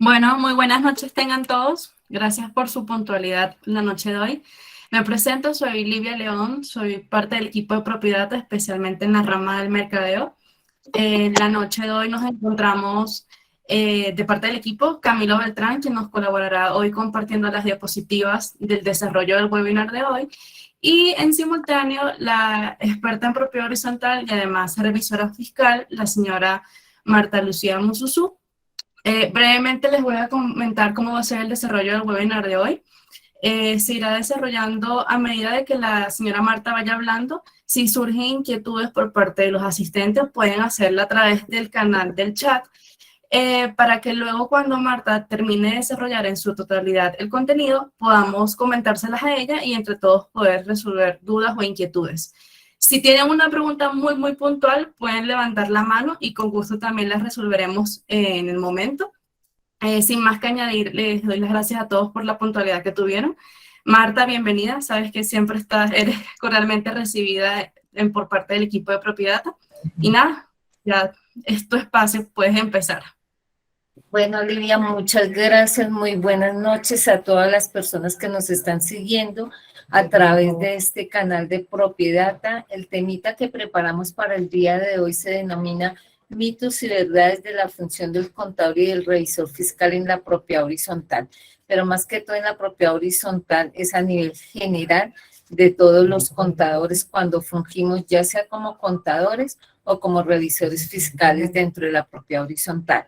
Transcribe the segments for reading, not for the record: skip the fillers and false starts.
Bueno, muy buenas noches tengan todos. Gracias por su puntualidad la noche de hoy. Me presento, soy Livia León, soy parte del equipo de propiedad, especialmente en la rama del mercadeo. La noche de hoy nos encontramos de parte del equipo Camilo Beltrán, quien nos colaborará hoy compartiendo las diapositivas del desarrollo del webinar de hoy. Y en simultáneo, la experta en propiedad horizontal y además revisora fiscal, la señora Marta Lucía Mususú. Brevemente les voy a comentar cómo va a ser el desarrollo del webinar de hoy. Se irá desarrollando a medida de que la señora Marta vaya hablando. Si surgen inquietudes por parte de los asistentes, pueden hacerla a través del canal del chat, para que luego cuando Marta termine de desarrollar en su totalidad el contenido, podamos comentárselas a ella y entre todos poder resolver dudas o inquietudes. Si tienen una pregunta muy puntual, pueden levantar la mano y con gusto también las resolveremos en el momento. Sin más que añadir, les doy las gracias a todos por la puntualidad que tuvieron. Marta, bienvenida. Sabes que siempre eres cordialmente recibida por parte del equipo de propiedad. Y nada, ya es tu espacio, puedes empezar. Bueno, Olivia, muchas gracias. Muy buenas noches a todas las personas que nos están siguiendo a través de este canal de Propiedata. El temita que preparamos para el día de hoy se denomina mitos y verdades de la función del contador y del revisor fiscal en la propiedad horizontal. Pero más que todo en la propiedad horizontal es a nivel general de todos los contadores cuando fungimos ya sea como contadores o como revisores fiscales dentro de la propiedad horizontal.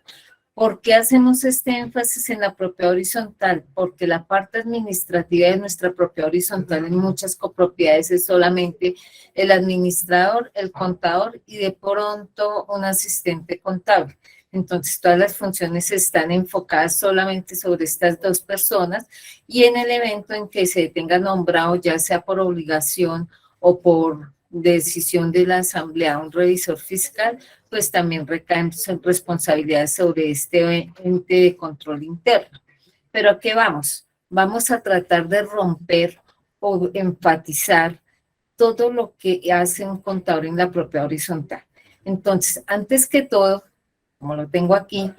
¿Por qué hacemos este énfasis en la propiedad horizontal? Porque la parte administrativa de nuestra propiedad horizontal en muchas copropiedades es solamente el administrador, el contador y de pronto un asistente contable. Entonces, todas las funciones están enfocadas solamente sobre estas dos personas y en el evento en que se tenga nombrado, ya sea por obligación o por decisión de la asamblea, un revisor fiscal, pues también recaen responsabilidades sobre este ente de control interno. ¿Pero a qué vamos? Vamos a tratar de romper o enfatizar todo lo que hace un contador en la propiedad horizontal. Entonces, antes que todo, como lo tengo aquí,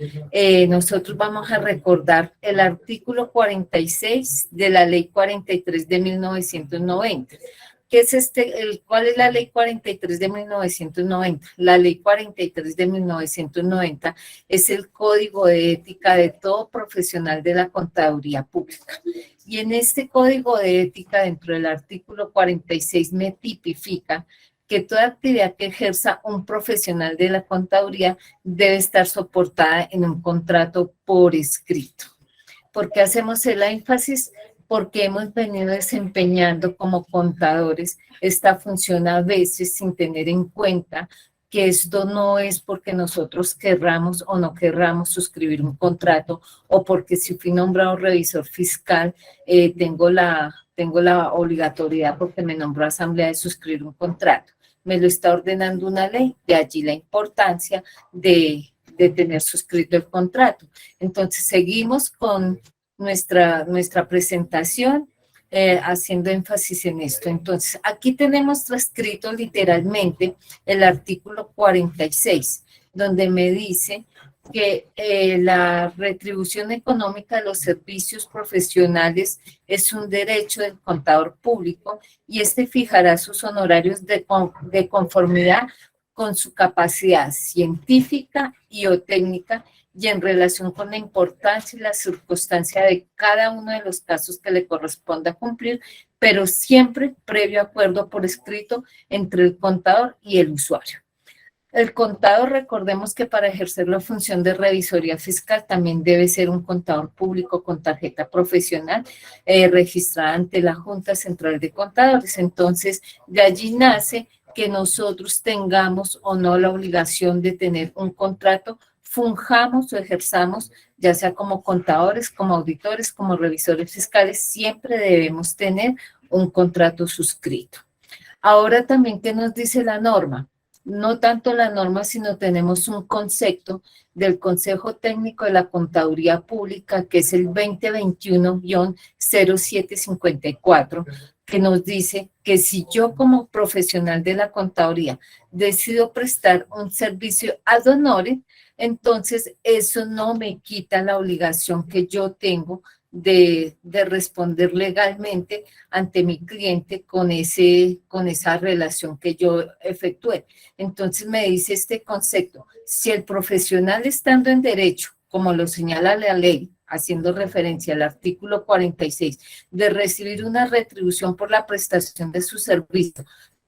nosotros vamos a recordar el artículo 46 de la ley 43 de 1990. ¿Qué es cuál es la ley 43 de 1990? La ley 43 de 1990 es el código de ética de todo profesional de la contaduría pública. Y en este código de ética, dentro del artículo 46, me tipifica que toda actividad que ejerza un profesional de la contaduría debe estar soportada en un contrato por escrito. ¿Por qué hacemos el énfasis? Porque hemos venido desempeñando como contadores esta función a veces sin tener en cuenta que esto no es porque nosotros querramos o no querramos suscribir un contrato o porque si fui nombrado revisor fiscal tengo la obligatoriedad porque me nombró asamblea de suscribir un contrato. Me lo está ordenando una ley, de allí la importancia de tener suscrito el contrato. Entonces, seguimos con nuestra presentación haciendo énfasis en esto. Entonces, aquí tenemos transcrito literalmente el artículo 46, donde me dice que la retribución económica de los servicios profesionales es un derecho del contador público y este fijará sus honorarios de conformidad con su capacidad científica y o técnica y en relación con la importancia y la circunstancia de cada uno de los casos que le corresponda cumplir, pero siempre previo acuerdo por escrito entre el contador y el usuario. El contador, recordemos que para ejercer la función de revisoría fiscal también debe ser un contador público con tarjeta profesional registrada ante la Junta Central de Contadores. Entonces, de allí nace que nosotros tengamos o no la obligación de tener un contrato, funjamos o ejerzamos, ya sea como contadores, como auditores, como revisores fiscales, siempre debemos tener un contrato suscrito. Ahora también, ¿qué nos dice la norma? No tanto la norma, sino tenemos un concepto del Consejo Técnico de la Contaduría Pública, que es el 2021-0754, que nos dice que si yo como profesional de la contaduría decido prestar un servicio ad honorem, Entonces, eso no me quita la obligación que yo tengo de responder legalmente ante mi cliente con esa relación que yo efectué. Entonces, me dice este concepto: si el profesional, estando en derecho, como lo señala la ley, haciendo referencia al artículo 46, de recibir una retribución por la prestación de su servicio,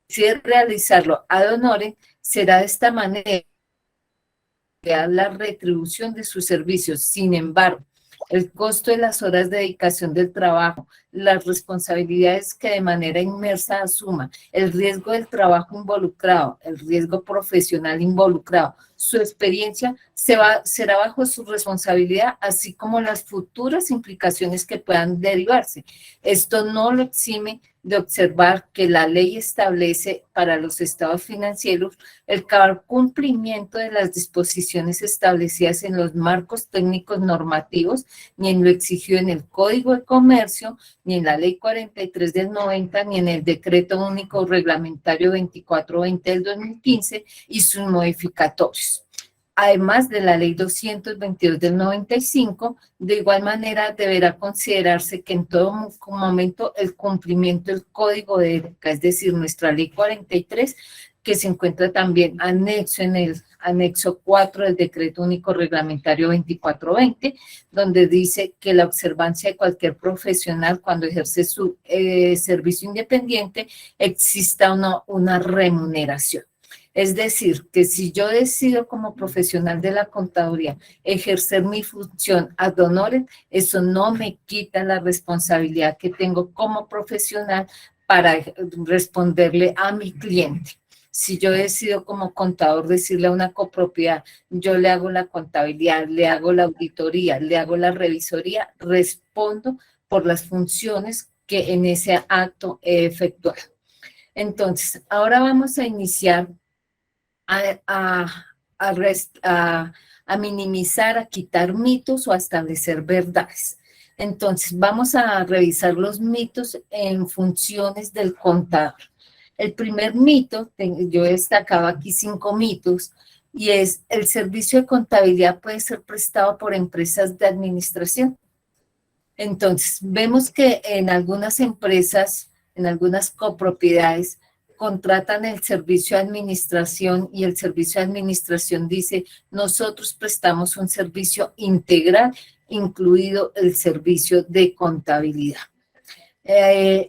decide realizarlo ad honorem, será de esta manera la retribución de sus servicios. Sin embargo, el costo de las horas de dedicación del trabajo, las responsabilidades que de manera inmersa asuma, el riesgo del trabajo involucrado, el riesgo profesional involucrado, su experiencia será bajo su responsabilidad, así como las futuras implicaciones que puedan derivarse. Esto no lo exime de observar que la ley establece para los estados financieros el cumplimiento de las disposiciones establecidas en los marcos técnicos normativos, ni en lo exigido en el Código de Comercio, ni en la Ley 43 del 90, ni en el Decreto Único Reglamentario 2420 del 2015 y sus modificatorios. Además de la Ley 222 del 95, de igual manera deberá considerarse que en todo momento el cumplimiento del Código de Ética, es decir, nuestra Ley 43, que se encuentra también anexo en el anexo 4 del Decreto Único Reglamentario 2420, donde dice que la observancia de cualquier profesional cuando ejerce su servicio independiente exista una remuneración. Es decir, que si yo decido como profesional de la contaduría ejercer mi función ad honorem, eso no me quita la responsabilidad que tengo como profesional para responderle a mi cliente. Si yo decido como contador decirle a una copropiedad, yo le hago la contabilidad, le hago la auditoría, le hago la revisoría, respondo por las funciones que en ese acto he efectuado. Entonces, ahora vamos a iniciar a minimizar, a quitar mitos o a establecer verdades. Entonces, vamos a revisar los mitos en funciones del contador. El primer mito, yo destacaba aquí 5 mitos, y es: el servicio de contabilidad puede ser prestado por empresas de administración. Entonces, vemos que en algunas empresas, en algunas copropiedades, contratan el servicio de administración y el servicio de administración dice: nosotros prestamos un servicio integral, incluido el servicio de contabilidad.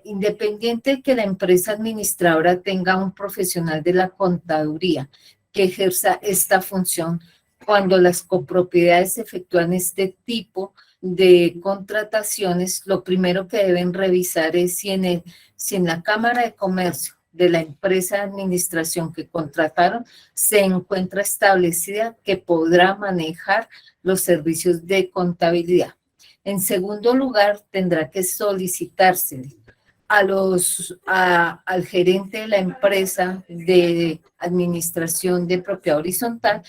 Independiente de que la empresa administradora tenga un profesional de la contaduría que ejerza esta función, cuando las copropiedades efectúan este tipo de contrataciones, lo primero que deben revisar es si en la Cámara de Comercio de la empresa de administración que contrataron se encuentra establecida que podrá manejar los servicios de contabilidad. En segundo lugar, tendrá que solicitarse al gerente de la empresa de administración de propiedad horizontal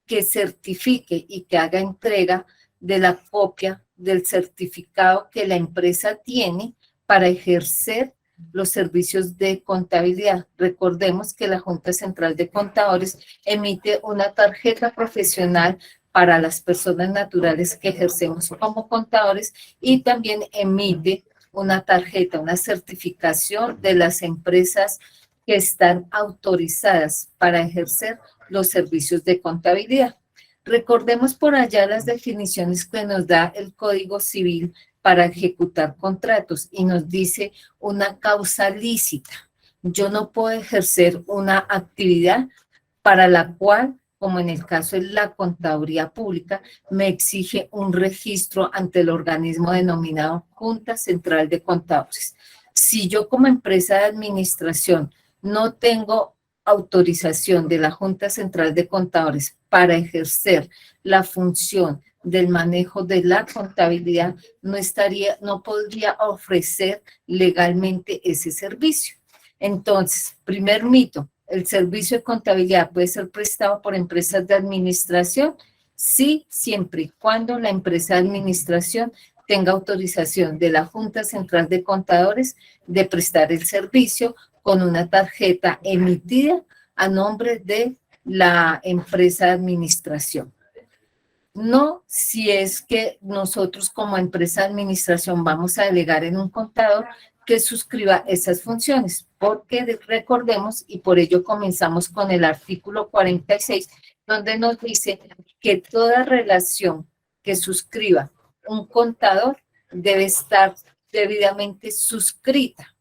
que certifique y que haga entrega de la copia del certificado que la empresa tiene para ejercer los servicios de contabilidad. Recordemos que la Junta Central de Contadores emite una tarjeta profesional para las personas naturales que ejercemos como contadores y también emite una tarjeta, una certificación de las empresas que están autorizadas para ejercer los servicios de contabilidad. Recordemos por allá las definiciones que nos da el Código Civil para ejecutar contratos y nos dice una causa lícita. Yo no puedo ejercer una actividad para la cual, como en el caso de la contaduría pública, me exige un registro ante el organismo denominado Junta Central de Contadores. Si yo como empresa de administración no tengo autorización de la Junta Central de Contadores para ejercer la función del manejo de la contabilidad, no podría ofrecer legalmente ese servicio. Entonces, primer mito: ¿el servicio de contabilidad puede ser prestado por empresas de administración? Sí, siempre y cuando la empresa de administración tenga autorización de la Junta Central de Contadores de prestar el servicio con una tarjeta emitida a nombre de la empresa de administración. No si es que nosotros como empresa de administración vamos a delegar en un contador que suscriba esas funciones, porque recordemos, y por ello comenzamos con el artículo 46, donde nos dice que toda relación que suscriba un contador debe estar debidamente suscrita,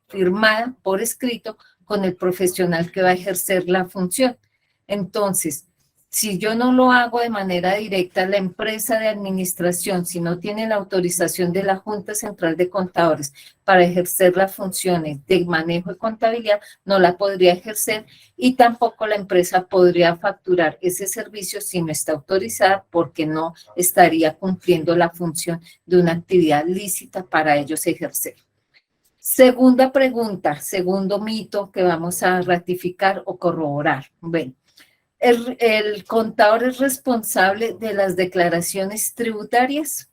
firmada por escrito con el profesional que va a ejercer la función. Entonces, si yo no lo hago de manera directa, la empresa de administración, si no tiene la autorización de la Junta Central de Contadores para ejercer las funciones de manejo de contabilidad, no la podría ejercer y tampoco la empresa podría facturar ese servicio si no está autorizada porque no estaría cumpliendo la función de una actividad lícita para ellos ejercer. Segunda pregunta, segundo mito que vamos a ratificar o corroborar. Bueno, ¿el contador es responsable de las declaraciones tributarias?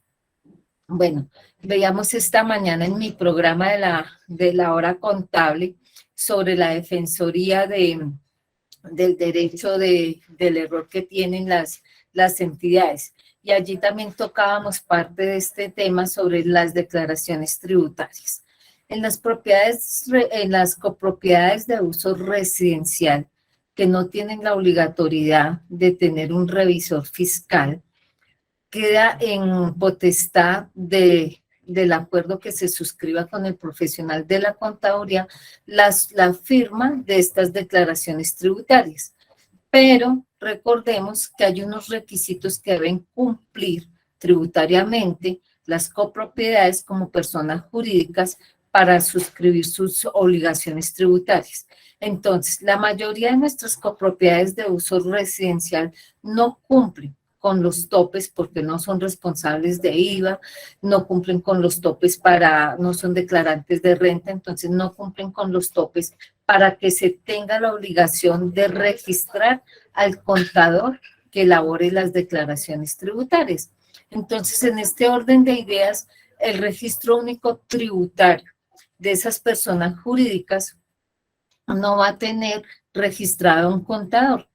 Bueno, veíamos esta mañana en mi programa de la hora contable sobre la defensoría del derecho del error que tienen las entidades. Y allí también tocábamos parte de este tema sobre las declaraciones tributarias. En las copropiedades de uso residencial que no tienen la obligatoriedad de tener un revisor fiscal, queda en potestad del acuerdo que se suscriba con el profesional de la contaduría la firma de estas declaraciones tributarias. Pero recordemos que hay unos requisitos que deben cumplir tributariamente las copropiedades como personas jurídicas para suscribir sus obligaciones tributarias. Entonces, la mayoría de nuestras copropiedades de uso residencial no cumplen con los topes porque no son responsables de IVA, no cumplen con los topes no son declarantes de renta, entonces no cumplen con los topes para que se tenga la obligación de registrar al contador que elabore las declaraciones tributarias. Entonces, en este orden de ideas, el registro único tributario de esas personas jurídicas no va a tener registrado un contador.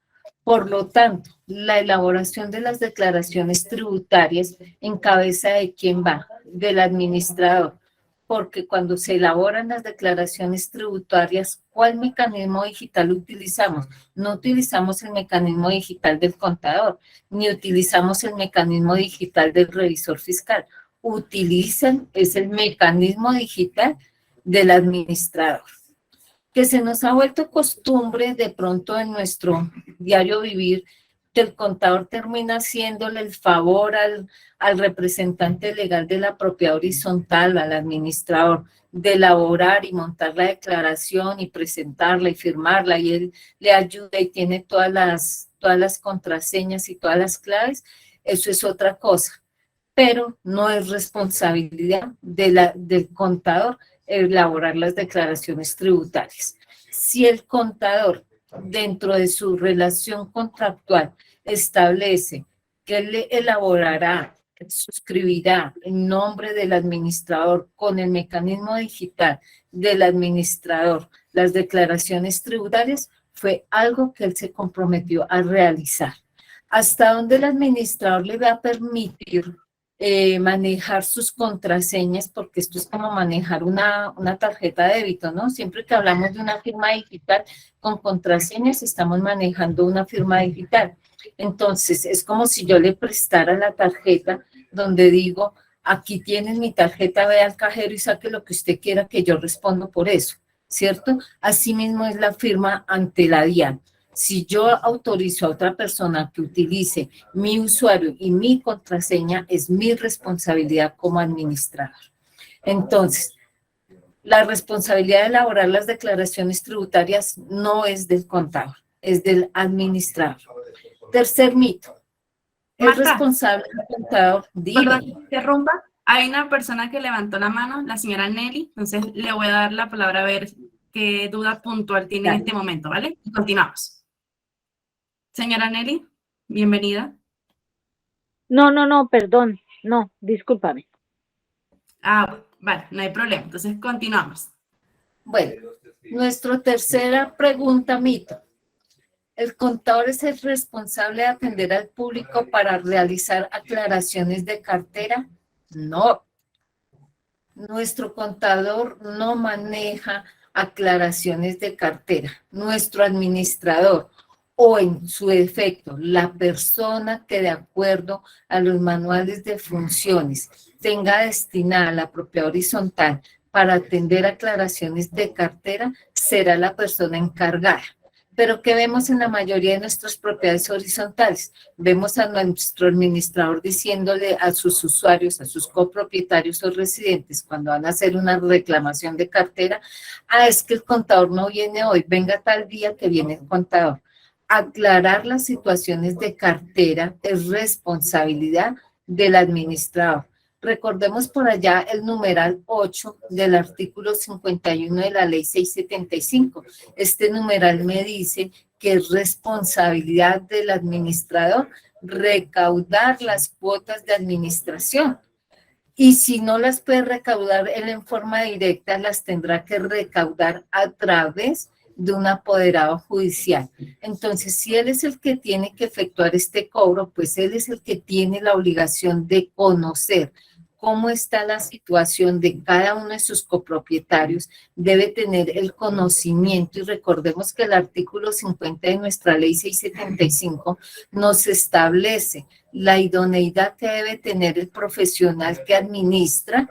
Por lo tanto, la elaboración de las declaraciones tributarias en cabeza de quién va, del administrador, porque cuando se elaboran las declaraciones tributarias, ¿cuál mecanismo digital utilizamos? No utilizamos el mecanismo digital del contador, ni utilizamos el mecanismo digital del revisor fiscal. Es el mecanismo digital del administrador, que se nos ha vuelto costumbre de pronto en nuestro diario vivir, que el contador termina haciéndole el favor al representante legal de la propiedad horizontal, al administrador, de elaborar y montar la declaración y presentarla y firmarla, y él le ayuda y tiene todas las contraseñas y todas las claves. Eso es otra cosa, pero no es responsabilidad del contador elaborar las declaraciones tributarias. Si el contador, dentro de su relación contractual, establece que él elaborará, suscribirá en nombre del administrador con el mecanismo digital del administrador las declaraciones tributarias, fue algo que él se comprometió a realizar. ¿Hasta dónde el administrador le va a permitir manejar sus contraseñas? Porque esto es como manejar una tarjeta de débito, ¿no? Siempre que hablamos de una firma digital con contraseñas, estamos manejando una firma digital. Entonces, es como si yo le prestara la tarjeta donde digo, aquí tienen mi tarjeta, ve al cajero y saque lo que usted quiera, que yo respondo por eso, ¿cierto? Asimismo es la firma ante la DIAN. Si yo autorizo a otra persona que utilice mi usuario y mi contraseña, es mi responsabilidad como administrador. Entonces, la responsabilidad de elaborar las declaraciones tributarias no es del contador, es del administrador. Tercer mito. ¿Es Marta, responsable del contador? perdón, Dime. interrumpa. Hay una persona que levantó la mano, la señora Nelly, entonces le voy a dar la palabra a ver qué duda puntual tiene en este momento, ¿vale? Y continuamos. Señora Nelly, bienvenida. No, perdón, no, discúlpame. Ah, vale, no hay problema. Entonces continuamos. Bueno, nuestra tercera pregunta, mito. ¿El contador es el responsable de atender al público para realizar aclaraciones de cartera? No. Nuestro contador no maneja aclaraciones de cartera. Nuestro administrador o en su defecto, la persona que de acuerdo a los manuales de funciones tenga destinada la propiedad horizontal para atender aclaraciones de cartera, será la persona encargada. Pero ¿qué vemos en la mayoría de nuestras propiedades horizontales? Vemos a nuestro administrador diciéndole a sus usuarios, a sus copropietarios o residentes, cuando van a hacer una reclamación de cartera, es que el contador no viene hoy, venga tal día que viene el contador. Aclarar las situaciones de cartera es responsabilidad del administrador. Recordemos por allá el numeral 8 del artículo 51 de la ley 675. Este numeral me dice que es responsabilidad del administrador recaudar las cuotas de administración. Y si no las puede recaudar él en forma directa, las tendrá que recaudar a través de un apoderado judicial. Entonces, si él es el que tiene que efectuar este cobro, pues él es el que tiene la obligación de conocer cómo está la situación de cada uno de sus copropietarios, debe tener el conocimiento y recordemos que el artículo 50 de nuestra ley 675 nos establece la idoneidad que debe tener el profesional que administra,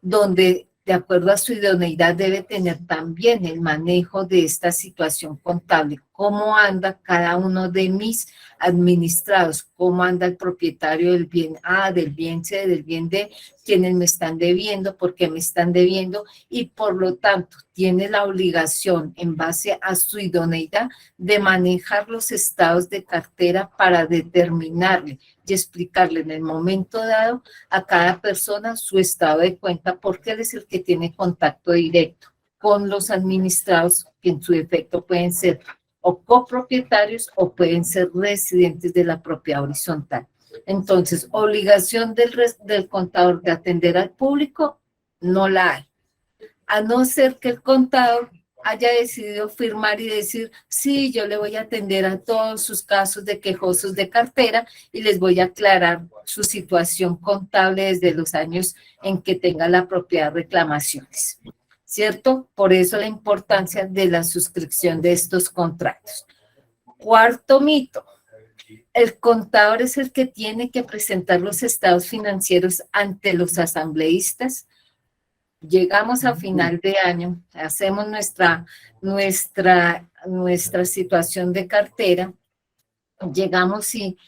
donde de acuerdo a su idoneidad debe tener también el manejo de esta situación contable, cómo anda cada uno de mis administrados, cómo anda el propietario del bien A, del bien C, del bien D, quienes me están debiendo, por qué me están debiendo y por lo tanto tiene la obligación en base a su idoneidad de manejar los estados de cartera para determinarle y explicarle en el momento dado a cada persona su estado de cuenta porque él es el que tiene contacto directo con los administrados que en su defecto pueden ser o copropietarios o pueden ser residentes de la propiedad horizontal. Entonces, obligación del contador de atender al público, no la hay. A no ser que el contador haya decidido firmar y decir, sí, yo le voy a atender a todos sus casos de quejosos de cartera y les voy a aclarar su situación contable desde los años en que tenga la propiedad reclamaciones. ¿Cierto? Por eso la importancia de la suscripción de estos contratos. Cuarto mito. El contador es el que tiene que presentar los estados financieros ante los asambleístas. Llegamos a final de año, hacemos nuestra situación de cartera, llegamos y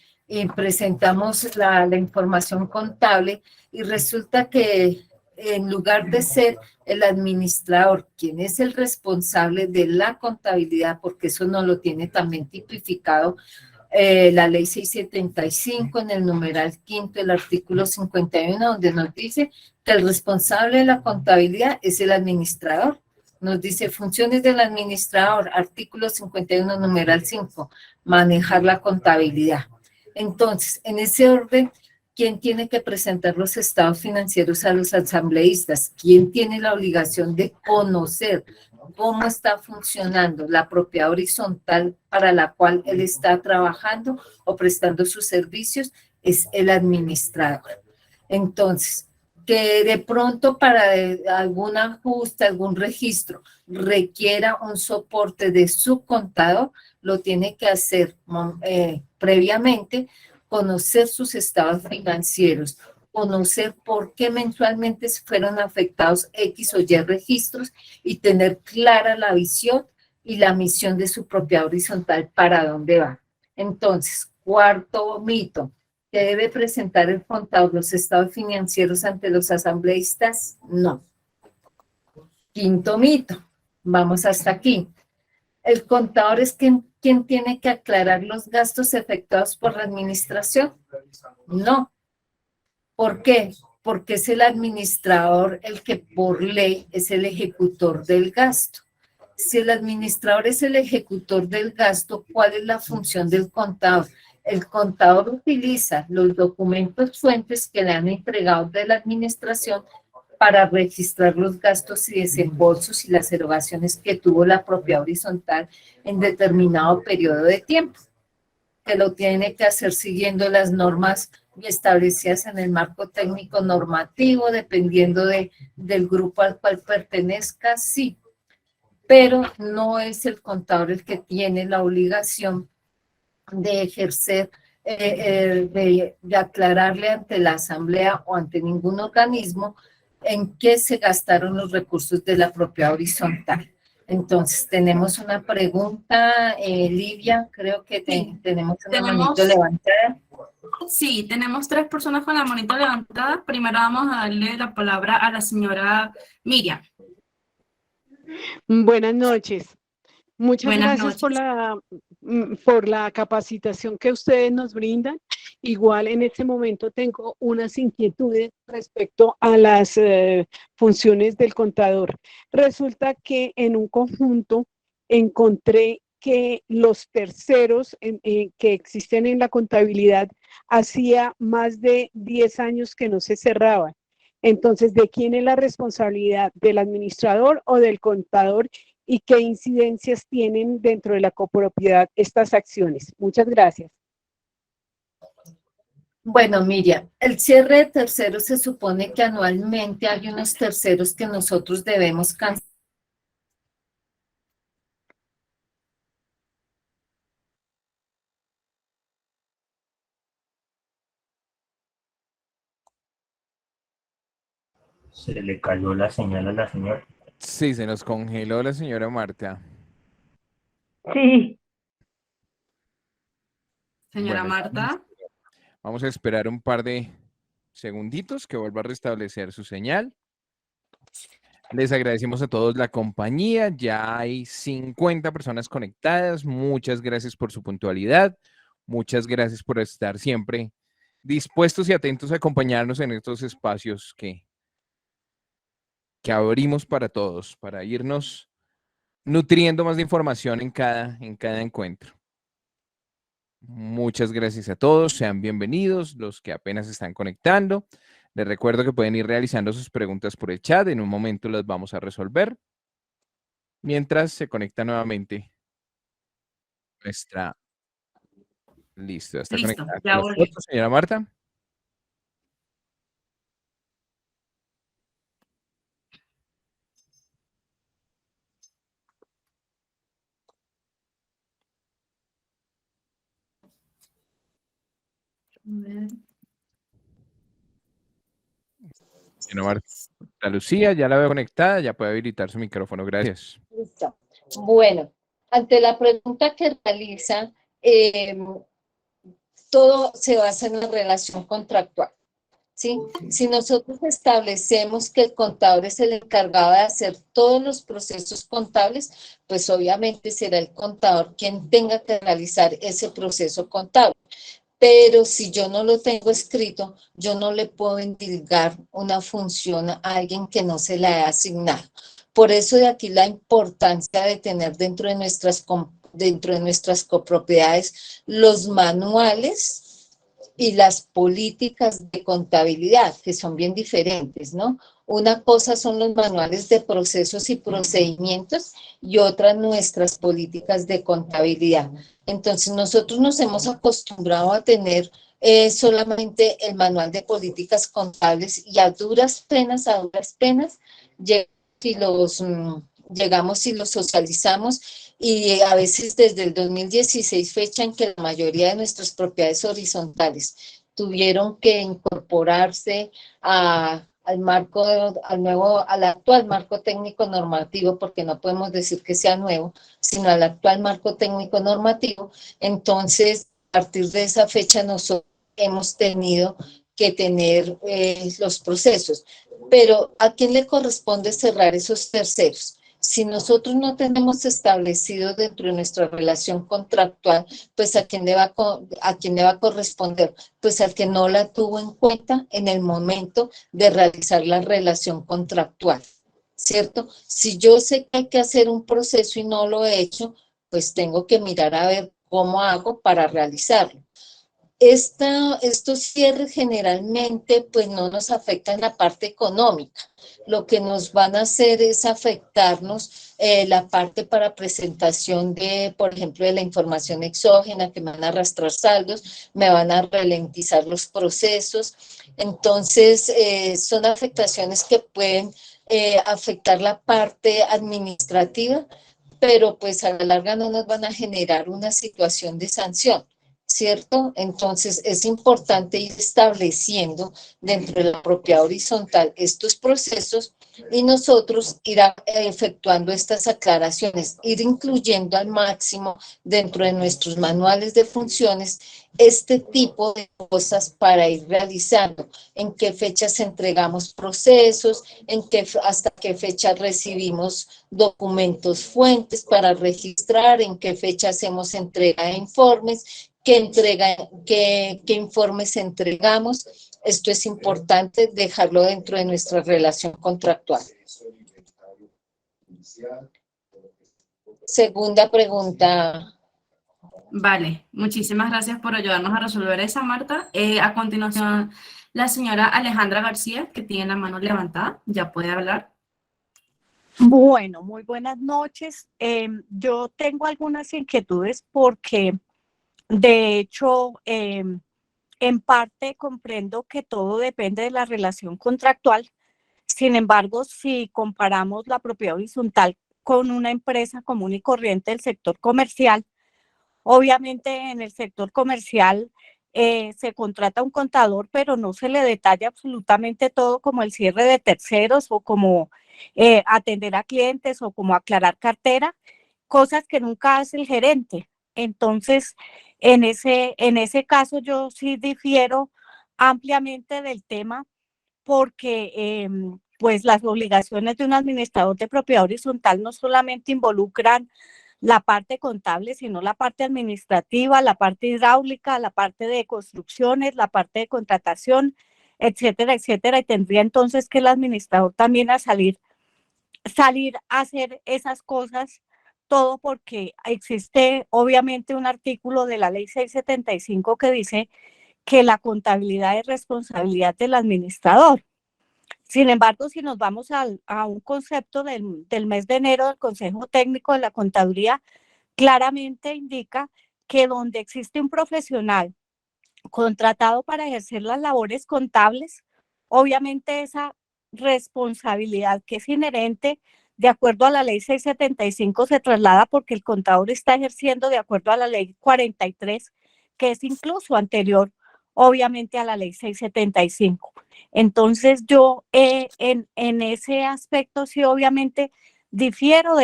presentamos la información contable y resulta que en lugar de ser el administrador, quien es el responsable de la contabilidad, porque eso no lo tiene también tipificado la ley 675 en el numeral 5 del artículo 51, donde nos dice que el responsable de la contabilidad es el administrador. Nos dice funciones del administrador, artículo 51, numeral 5, manejar la contabilidad. Entonces, en ese orden, ¿quién tiene que presentar los estados financieros a los asambleístas? ¿Quién tiene la obligación de conocer cómo está funcionando la propiedad horizontal para la cual él está trabajando o prestando sus servicios? Es el administrador. Entonces, que de pronto para algún ajuste, algún registro, requiera un soporte de su contador, lo tiene que hacer previamente, conocer sus estados financieros, conocer por qué mensualmente fueron afectados X o Y registros y tener clara la visión y la misión de su propiedad horizontal para dónde va. Entonces, cuarto mito, ¿que debe presentar el contador los estados financieros ante los asambleístas? No. Quinto mito, vamos hasta aquí. ¿El contador es quien tiene que aclarar los gastos efectuados por la administración? No. ¿Por qué? Porque es el administrador el que por ley es el ejecutor del gasto. Si el administrador es el ejecutor del gasto, ¿cuál es la función del contador? El contador utiliza los documentos fuentes que le han entregado de la administración para registrar los gastos y desembolsos y las erogaciones que tuvo la propiedad horizontal en determinado periodo de tiempo, que lo tiene que hacer siguiendo las normas establecidas en el marco técnico normativo, dependiendo del grupo al cual pertenezca, sí, pero no es el contador el que tiene la obligación de ejercer, de aclararle ante la asamblea o ante ningún organismo en qué se gastaron los recursos de la propiedad horizontal. Entonces, tenemos una pregunta, Livia, creo que Sí, tenemos una manito tenemos, levantada. sí, tenemos 3 personas con la manita levantada. Primero vamos a darle la palabra a la señora Miriam. Buenas noches. Muchas Buenas gracias noches. por la capacitación que ustedes nos brindan. Igual en este momento tengo unas inquietudes respecto a las funciones del contador. Resulta que en un conjunto encontré que los terceros que existen en la contabilidad hacía más de 10 años que no se cerraban. Entonces, ¿de quién es la responsabilidad? ¿Del administrador o del contador? ¿Y qué incidencias tienen dentro de la copropiedad estas acciones? Muchas gracias. Bueno, Miriam, el cierre de terceros se supone que anualmente hay unos terceros que nosotros debemos cancelar. Se le cayó la señal a la señora. Sí, se nos congeló la señora Marta. Sí, Señora Bueno, Marta. vamos a esperar un par de segunditos que vuelva a restablecer su señal. Les agradecemos a todos la compañía. Ya hay 50 personas conectadas. Muchas gracias por su puntualidad. Muchas gracias por estar siempre dispuestos y atentos a acompañarnos en estos espacios que abrimos para todos, para irnos nutriendo más de información en cada encuentro. Muchas gracias a todos, sean bienvenidos los que apenas están conectando. Les recuerdo que pueden ir realizando sus preguntas por el chat, en un momento las vamos a resolver. Mientras se conecta nuevamente nuestra... Listo, está Listo, conectada con ya volvió. nosotros, señora Marta. Señora Marta Lucía, ya la veo conectada, ya puede habilitar su micrófono, gracias. Listo. Bueno, ante la pregunta que realiza, todo se basa en la relación contractual, ¿sí? Si nosotros establecemos que el contador es el encargado de hacer todos los procesos contables, pues obviamente será el contador quien tenga que realizar ese proceso contable. Pero si yo no lo tengo escrito, yo no le puedo endilgar una función a alguien que no se la he asignado. Por eso de aquí la importancia de tener dentro de nuestras copropiedades los manuales y las políticas de contabilidad, que son bien diferentes, ¿no? Una cosa son los manuales de procesos y procedimientos y otra nuestras políticas de contabilidad. Entonces, nosotros nos hemos acostumbrado a tener solamente el manual de políticas contables y a duras penas, llegamos y los socializamos y a veces desde el 2016, fecha en que la mayoría de nuestras propiedades horizontales tuvieron que incorporarse al actual marco técnico normativo, porque no podemos decir que sea nuevo, sino al actual marco técnico normativo. Entonces, a partir de esa fecha nosotros hemos tenido que tener los procesos. Pero ¿a quién le corresponde cerrar esos terceros? Si nosotros no tenemos establecido dentro de nuestra relación contractual, pues ¿a quién le va a corresponder? Pues al que no la tuvo en cuenta en el momento de realizar la relación contractual, ¿cierto? Si yo sé que hay que hacer un proceso y no lo he hecho, pues tengo que mirar a ver cómo hago para realizarlo. Estos cierres generalmente pues no nos afectan la parte económica. Lo que nos van a hacer es afectarnos la parte para presentación de, por ejemplo, de la información exógena, que me van a arrastrar saldos, me van a ralentizar los procesos. Entonces, son afectaciones que pueden afectar la parte administrativa, pero pues a la larga no nos van a generar una situación de sanción, ¿cierto? Entonces es importante ir estableciendo dentro de la propiedad horizontal estos procesos y nosotros ir efectuando estas aclaraciones, ir incluyendo al máximo dentro de nuestros manuales de funciones este tipo de cosas para ir realizando, en qué fechas entregamos procesos, hasta qué fecha recibimos documentos fuentes para registrar, en qué fecha hacemos entrega de informes, qué informes entregamos. Esto es importante dejarlo dentro de nuestra relación contractual. Segunda pregunta. Vale, muchísimas gracias por ayudarnos a resolver esa, Marta. A continuación, la señora Alejandra García, que tiene la mano levantada, ya puede hablar. Bueno, muy buenas noches. Yo tengo algunas inquietudes porque, de hecho, en parte comprendo que todo depende de la relación contractual. Sin embargo, si comparamos la propiedad horizontal con una empresa común y corriente del sector comercial, obviamente en el sector comercial se contrata un contador, pero no se le detalla absolutamente todo, como el cierre de terceros o como atender a clientes o como aclarar cartera, cosas que nunca hace el gerente. Entonces, en ese caso yo sí difiero ampliamente del tema porque pues las obligaciones de un administrador de propiedad horizontal no solamente involucran la parte contable, sino la parte administrativa, la parte hidráulica, la parte de construcciones, la parte de contratación, etcétera, etcétera. Y tendría entonces que el administrador también salir a hacer esas cosas, todo porque existe obviamente un artículo de la ley 675 que dice que la contabilidad es responsabilidad del administrador. Sin embargo, si nos vamos a un concepto del mes de enero del Consejo Técnico de la Contaduría, claramente indica que donde existe un profesional contratado para ejercer las labores contables, obviamente esa responsabilidad que es inherente de acuerdo a la ley 675 se traslada porque el contador está ejerciendo de acuerdo a la ley 43, que es incluso anterior, obviamente, a la ley 675. Entonces yo en ese aspecto sí obviamente difiero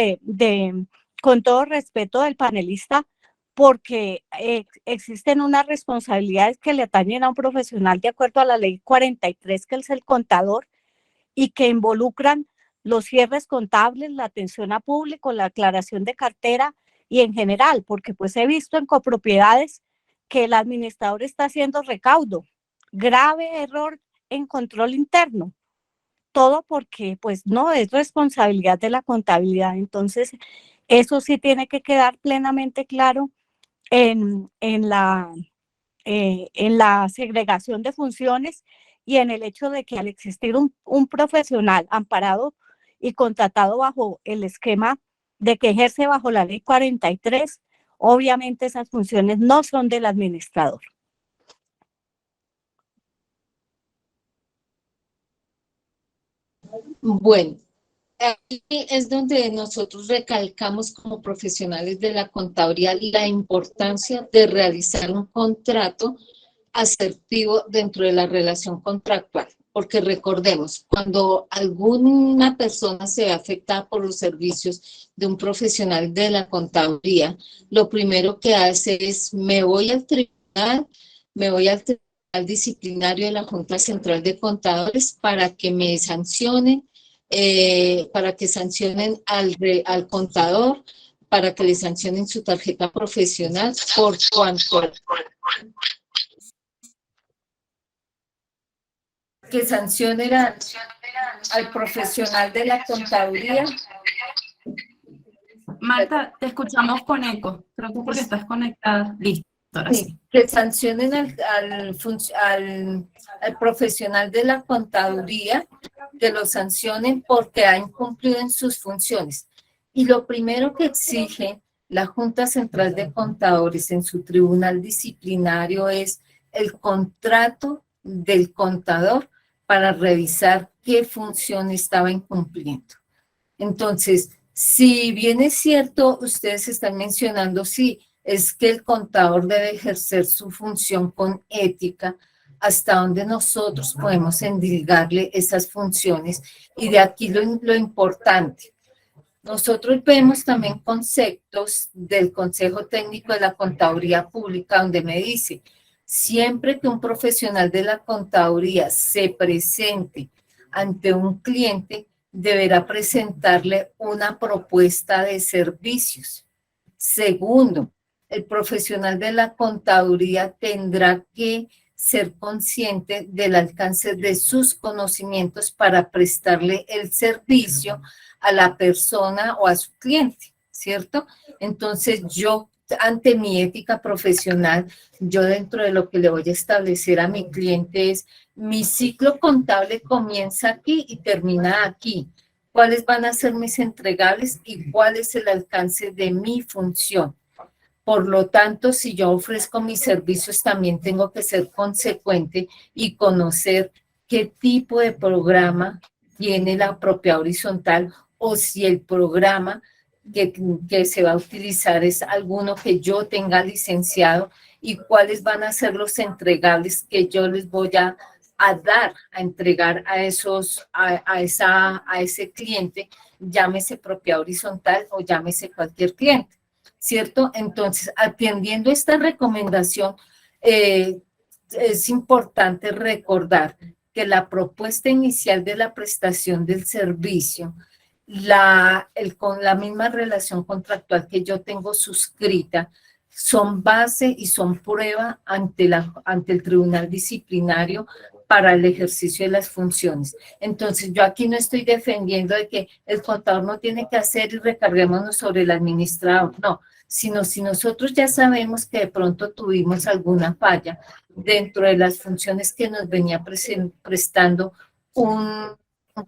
con todo respeto del panelista, porque existen unas responsabilidades que le atañen a un profesional de acuerdo a la ley 43, que es el contador, y que involucran los cierres contables, la atención a público, la aclaración de cartera y en general, porque pues he visto en copropiedades que el administrador está haciendo recaudo, grave error en control interno, todo porque pues no es responsabilidad de la contabilidad. Entonces, eso sí tiene que quedar plenamente claro en la segregación de funciones y en el hecho de que al existir un profesional amparado y contratado bajo el esquema de que ejerce bajo la ley 43, obviamente esas funciones no son del administrador. Bueno, aquí es donde nosotros recalcamos como profesionales de la contaduría la importancia de realizar un contrato asertivo dentro de la relación contractual, porque recordemos, cuando alguna persona se ve afectada por los servicios de un profesional de la contaduría, lo primero que hace es me voy al tribunal disciplinario de la Junta Central de Contadores para que me sancionen, para que sancionen al contador, para que le sancionen su tarjeta profesional por cuanto que sancionen al profesional de la contaduría. Marta, te escuchamos con eco. Creo que porque estás conectada. Listo. ahora sí. Sí, que sancionen al profesional de la contaduría, que lo sancionen porque ha incumplido en sus funciones. Y lo primero que exige la Junta Central de Contadores en su tribunal disciplinario es el contrato del contador para revisar qué función estaba incumpliendo. Entonces, si bien es cierto, ustedes están mencionando, sí, es que el contador debe ejercer su función con ética, hasta donde nosotros podemos endilgarle esas funciones, y de aquí lo importante. Nosotros vemos también conceptos del Consejo Técnico de la Contaduría Pública, donde me dice, siempre que un profesional de la contaduría se presente ante un cliente, deberá presentarle una propuesta de servicios. Segundo, el profesional de la contaduría tendrá que ser consciente del alcance de sus conocimientos para prestarle el servicio a la persona o a su cliente, ¿cierto? Entonces yo, ante mi ética profesional, yo dentro de lo que le voy a establecer a mi cliente es, mi ciclo contable comienza aquí y termina aquí. ¿Cuáles van a ser mis entregables y cuál es el alcance de mi función? Por lo tanto, si yo ofrezco mis servicios, también tengo que ser consecuente y conocer qué tipo de programa tiene la propiedad horizontal, o si el programa que se va a utilizar es alguno que yo tenga licenciado, y cuáles van a ser los entregables que yo les voy a dar, a entregar a ese cliente, llámese propiedad horizontal o llámese cualquier cliente, ¿cierto? Entonces, atendiendo esta recomendación, es importante recordar que la propuesta inicial de la prestación del servicio, con la misma relación contractual que yo tengo suscrita, son base y son prueba ante el tribunal disciplinario para el ejercicio de las funciones. Entonces, yo aquí no estoy defendiendo de que el contador no tiene que hacer y recarguémonos sobre el administrador, no, sino si nosotros ya sabemos que de pronto tuvimos alguna falla dentro de las funciones que nos venía prestando un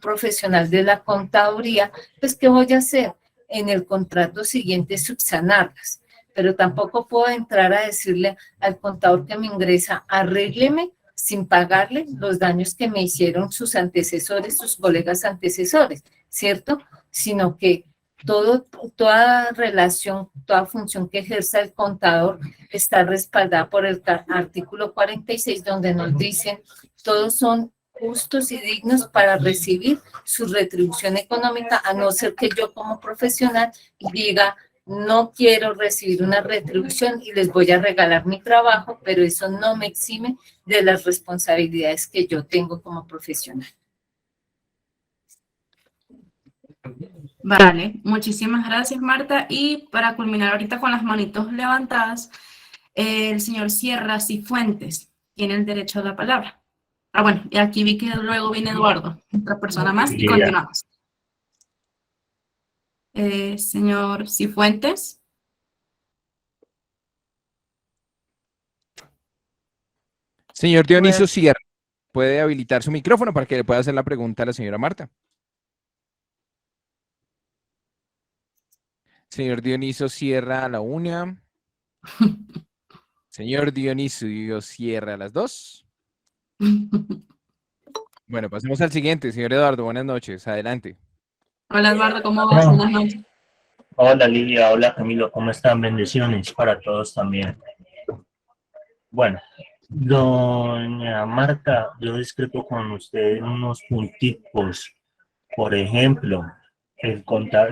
profesional de la contaduría, pues ¿qué voy a hacer? En el contrato siguiente subsanarlas, pero tampoco puedo entrar a decirle al contador que me ingresa, arrégleme sin pagarle los daños que me hicieron sus antecesores, sus colegas antecesores, ¿cierto? Sino que toda relación, toda función que ejerza el contador está respaldada por el artículo 46, donde nos dicen, todos son justos y dignos para recibir su retribución económica, a no ser que yo como profesional diga, no quiero recibir una retribución y les voy a regalar mi trabajo, pero eso no me exime de las responsabilidades que yo tengo como profesional. Vale, muchísimas gracias, Marta. Y para culminar ahorita con las manitos levantadas, el señor Sierra Cifuentes tiene el derecho a la palabra. Ah, bueno, y aquí vi que luego viene Eduardo, otra persona más, y continuamos. Señor Cifuentes. Señor Dionisio Sierra, ¿puede habilitar su micrófono para que le pueda hacer la pregunta a la señora Marta? Señor Dionisio Sierra a la 1. Señor Dionisio Sierra a las 2. Bueno, pasemos al siguiente. Señor Eduardo, buenas noches. Adelante. Hola, Eduardo, ¿cómo vas? Buenas noches. Hola Lidia, hola Camilo, ¿cómo están? Bendiciones para todos también. Bueno, doña Marta, yo discrepo con usted en unos punticos. Por ejemplo,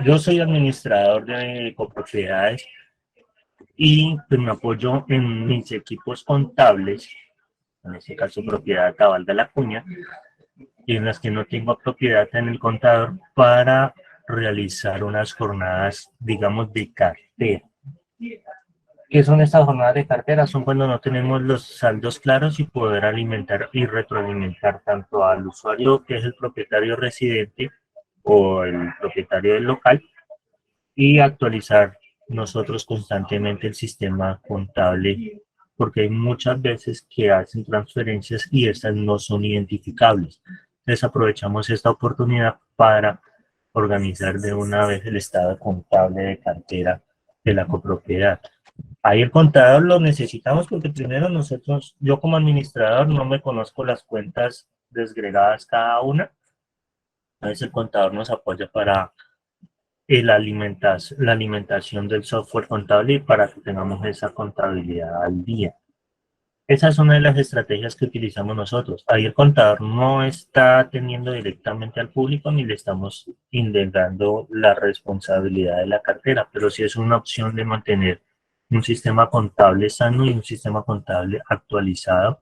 yo soy administrador de copropiedades y pues, me apoyo en mis equipos contables, en este caso propiedad Cabal de la Cuña, y en las que no tengo propiedad en el contador para realizar unas jornadas, digamos, de cartera. ¿Qué son estas jornadas de cartera? Son cuando no tenemos los saldos claros y poder alimentar y retroalimentar tanto al usuario, que es el propietario residente o el propietario del local, y actualizar nosotros constantemente el sistema contable porque hay muchas veces que hacen transferencias y estas no son identificables. Entonces aprovechamos esta oportunidad para organizar de una vez el estado contable de cartera de la copropiedad. Ahí el contador lo necesitamos porque primero nosotros, yo como administrador no me conozco las cuentas desgregadas cada una. Entonces el contador nos apoya para la alimentación del software contable y para que tengamos esa contabilidad al día. Esa es una de las estrategias que utilizamos nosotros. Ahí el contador no está atendiendo directamente al público ni le estamos indagando la responsabilidad de la cartera, pero sí es una opción de mantener un sistema contable sano y un sistema contable actualizado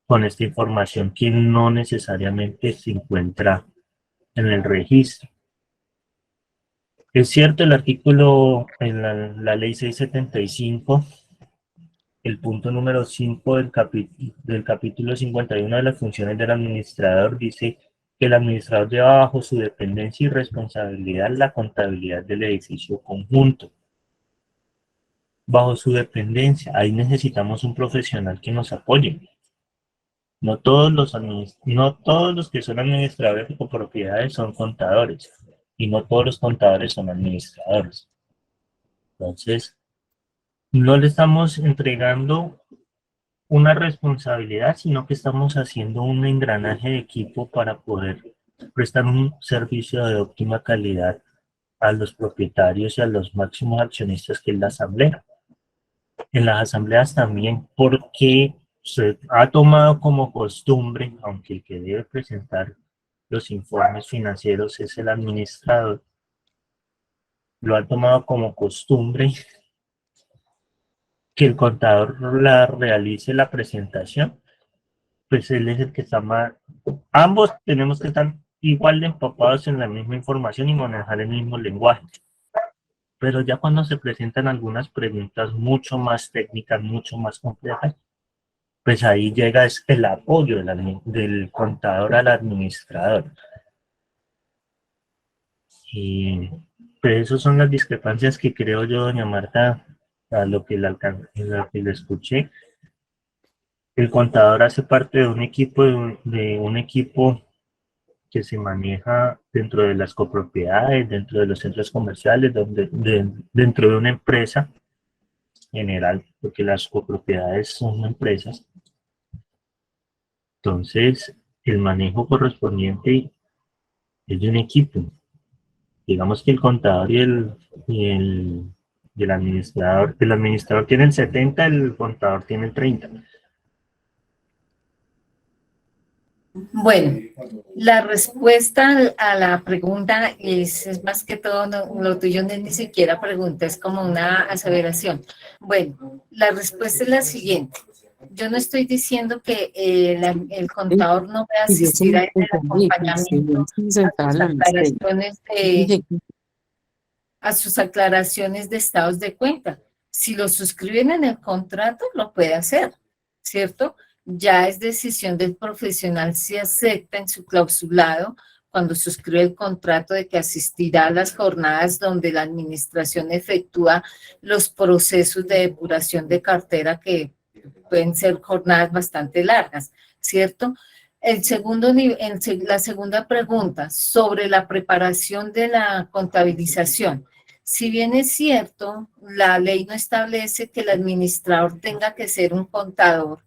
con esta información que no necesariamente se encuentra en el registro. Es cierto, el artículo en la ley 675, el punto número 5 del capítulo 51 de las funciones del administrador dice que el administrador lleva bajo su dependencia y responsabilidad la contabilidad del edificio conjunto. Bajo su dependencia, ahí necesitamos un profesional que nos apoye. No todos los que son administradores de copropiedades son contadores y no todos los contadores son administradores. Entonces, no le estamos entregando una responsabilidad, sino que estamos haciendo un engranaje de equipo para poder prestar un servicio de óptima calidad a los propietarios y a los máximos accionistas que es la asamblea. En las asambleas también, porque se ha tomado como costumbre, aunque el que debe presentar los informes financieros es el administrador, lo ha tomado como costumbre que el contador realice la presentación, pues él es el que está más... Ambos tenemos que estar igual de empapados en la misma información y manejar el mismo lenguaje. Pero ya cuando se presentan algunas preguntas mucho más técnicas, mucho más complejas, pues ahí llega el apoyo del contador al administrador. Y pues esas son las discrepancias que creo yo, doña Marta, a lo que le escuché. El contador hace parte de un equipo que se maneja dentro de las copropiedades, dentro de los centros comerciales, dentro de una empresa general, porque las copropiedades son empresas. Entonces, el manejo correspondiente es de un equipo. Digamos que el contador y el administrador tiene el 70, el contador tiene el 30. Bueno, la respuesta a la pregunta es más que todo, lo tuyo no es ni siquiera pregunta, es como una aseveración. Bueno, la respuesta es la siguiente. Yo no estoy diciendo que el contador no va a asistir a el acompañamiento a sus aclaraciones de estados de cuenta. Si lo suscriben en el contrato, lo puede hacer, ¿cierto? Ya es decisión del profesional si acepta en su clausulado cuando suscribe el contrato de que asistirá a las jornadas donde la administración efectúa los procesos de depuración de cartera, que pueden ser jornadas bastante largas, ¿cierto? La segunda pregunta sobre la preparación de la contabilización. Si bien es cierto, la ley no establece que el administrador tenga que ser un contador,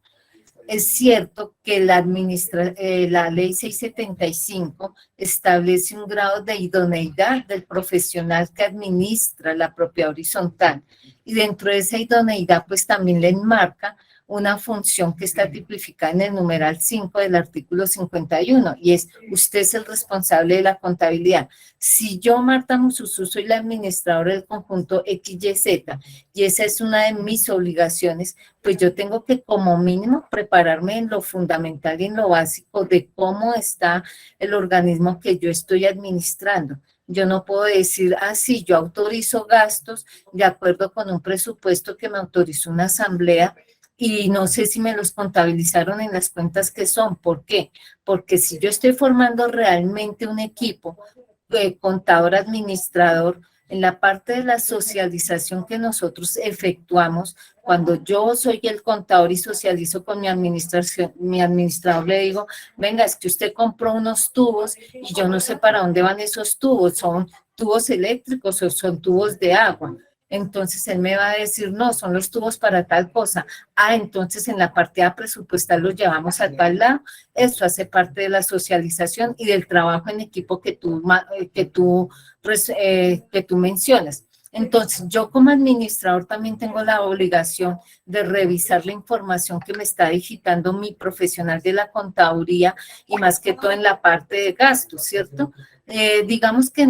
es cierto que la ley 675 establece un grado de idoneidad del profesional que administra la propiedad horizontal, y dentro de esa idoneidad pues también le enmarca una función que está tipificada en el numeral 5 del artículo 51, y es: usted es el responsable de la contabilidad. Si yo, Marta Musuzu, soy la administradora del conjunto XYZ, y esa es una de mis obligaciones, pues yo tengo que como mínimo prepararme en lo fundamental y en lo básico de cómo está el organismo que yo estoy administrando. Yo no puedo decir, sí, yo autorizo gastos de acuerdo con un presupuesto que me autorizó una asamblea, y no sé si me los contabilizaron en las cuentas que son. ¿Por qué? Porque si yo estoy formando realmente un equipo de contador administrador, En la parte de la socialización que nosotros efectuamos, cuando yo soy el contador y socializo con mi administración, mi administrador le digo, venga, es que usted compró unos tubos y yo no sé para dónde van esos tubos, son tubos eléctricos o son tubos de agua. Entonces él me va a decir, no, son los tubos para tal cosa. Ah, entonces en la partida presupuestal los llevamos a tal lado. Eso hace parte de la socialización y del trabajo en equipo que tú mencionas. Entonces, yo como administrador también tengo la obligación de revisar la información que me está digitando mi profesional de la contaduría y más que todo en la parte de gastos, ¿cierto? Digamos que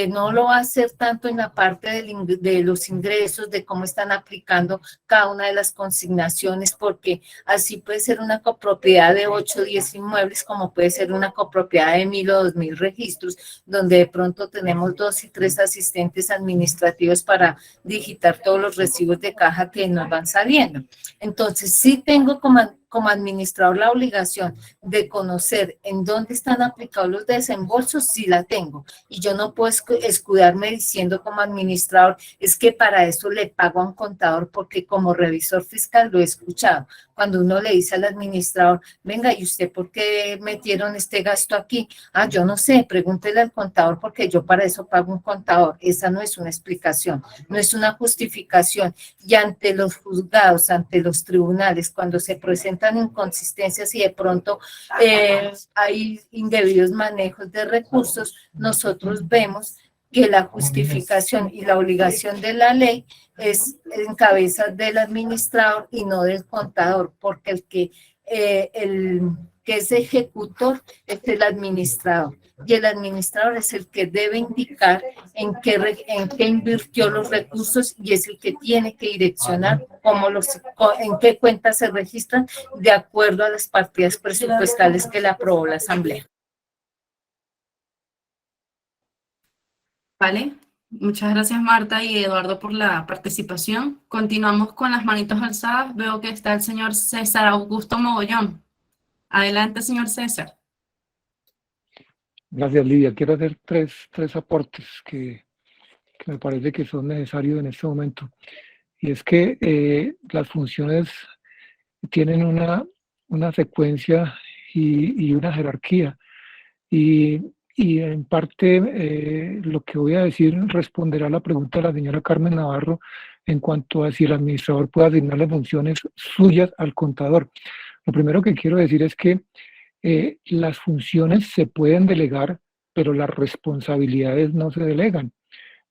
no lo va a hacer tanto en la parte de los ingresos, de cómo están aplicando cada una de las consignaciones, porque así puede ser una copropiedad de 8 o 10 inmuebles, como puede ser una copropiedad de 1.000 o 2.000 registros, donde de pronto tenemos 2 y 3 asistentes administrativos para digitar todos los recibos de caja que nos van saliendo. Entonces, sí tengo como administrador la obligación de conocer en dónde están aplicados los desembolsos, sí la tengo. Y yo no puedo escudarme diciendo como administrador, es que para eso le pago a un contador, porque como revisor fiscal lo he escuchado. Cuando uno le dice al administrador, venga, ¿y usted por qué metieron este gasto aquí? Ah, yo no sé, pregúntele al contador, porque yo para eso pago un contador. Esa no es una explicación, no es una justificación. Y ante los juzgados, ante los tribunales, cuando se presentan inconsistencias y de pronto hay indebidos manejos de recursos, nosotros vemos que la justificación y la obligación de la ley es en cabeza del administrador y no del contador, porque el que es ejecutor es el administrador, y el administrador es el que debe indicar en qué invirtió los recursos y es el que tiene que direccionar en qué cuentas se registran de acuerdo a las partidas presupuestales que le aprobó la Asamblea. Vale, muchas gracias Marta y Eduardo por la participación. Continuamos con las manitos alzadas. Veo que está el señor César Augusto Mogollón. Adelante, señor César. Gracias, Lidia. Quiero hacer tres aportes que me parece que son necesarios en este momento. Y es que las funciones tienen una secuencia y una jerarquía. Y en parte lo que voy a decir responderá a la pregunta de la señora Carmen Navarro en cuanto a si el administrador puede asignarle funciones suyas al contador. Lo primero que quiero decir es que las funciones se pueden delegar, pero las responsabilidades no se delegan.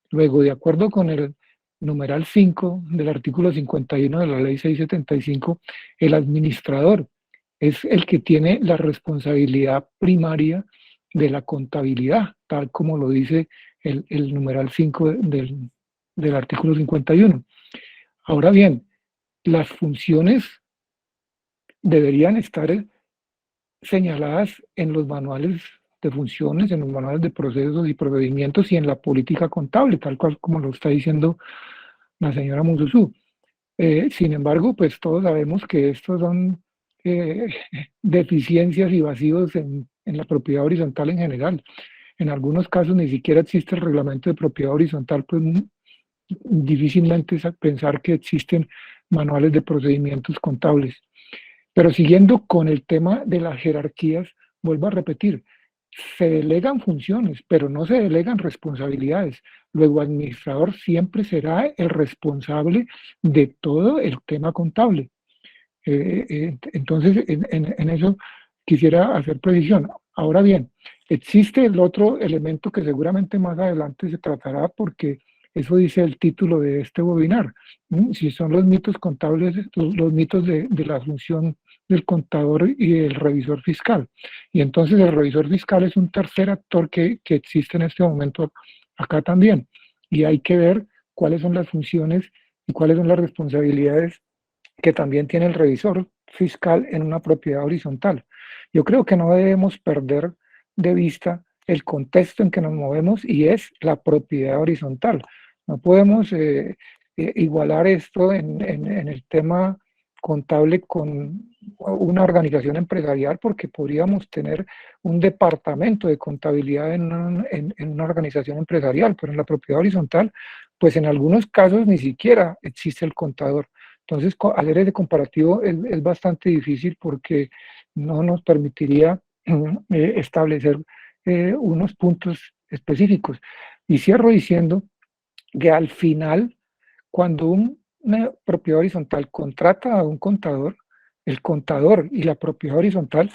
Luego, de acuerdo con el numeral 5 del artículo 51 de la ley 675, el administrador es el que tiene la responsabilidad primaria de la contabilidad, tal como lo dice el numeral 5 del artículo 51. Ahora bien, las funciones deberían estar señaladas en los manuales de funciones, en los manuales de procesos y procedimientos y en la política contable, tal cual como lo está diciendo la señora Mususú. Sin embargo, pues todos sabemos que estos son deficiencias y vacíos en la propiedad horizontal en general. En algunos casos ni siquiera existe el reglamento de propiedad horizontal, pues difícilmente es pensar que existen manuales de procedimientos contables. Pero siguiendo con el tema de las jerarquías, vuelvo a repetir, se delegan funciones, pero no se delegan responsabilidades. Luego, administrador siempre será el responsable de todo el tema contable. Entonces, en eso quisiera hacer precisión. Ahora bien, existe el otro elemento que seguramente más adelante se tratará porque eso dice el título de este webinar. Si son los mitos contables, los mitos de la función del contador y del revisor fiscal. Y entonces el revisor fiscal es un tercer actor que existe en este momento acá también. Y hay que ver cuáles son las funciones y cuáles son las responsabilidades que también tiene el revisor fiscal en una propiedad horizontal. Yo creo que no debemos perder de vista el contexto en que nos movemos y es la propiedad horizontal. No podemos igualar esto en el tema contable con una organización empresarial, porque podríamos tener un departamento de contabilidad en una organización empresarial, pero en la propiedad horizontal, pues en algunos casos ni siquiera existe el contador. Entonces, hacer ese comparativo es bastante difícil porque no nos permitiría establecer unos puntos específicos. Y cierro diciendo que al final, cuando una propiedad horizontal contrata a un contador, el contador y la propiedad horizontal,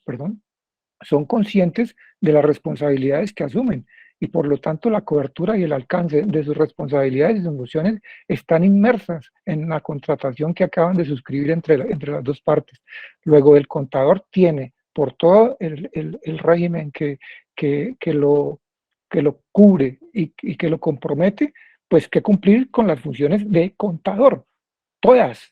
perdón, son conscientes de las responsabilidades que asumen y por lo tanto la cobertura y el alcance de sus responsabilidades y sus funciones están inmersas en la contratación que acaban de suscribir entre las dos partes. Luego el contador tiene por todo el régimen que lo cubre y que lo compromete, pues que cumplir con las funciones de contador, todas,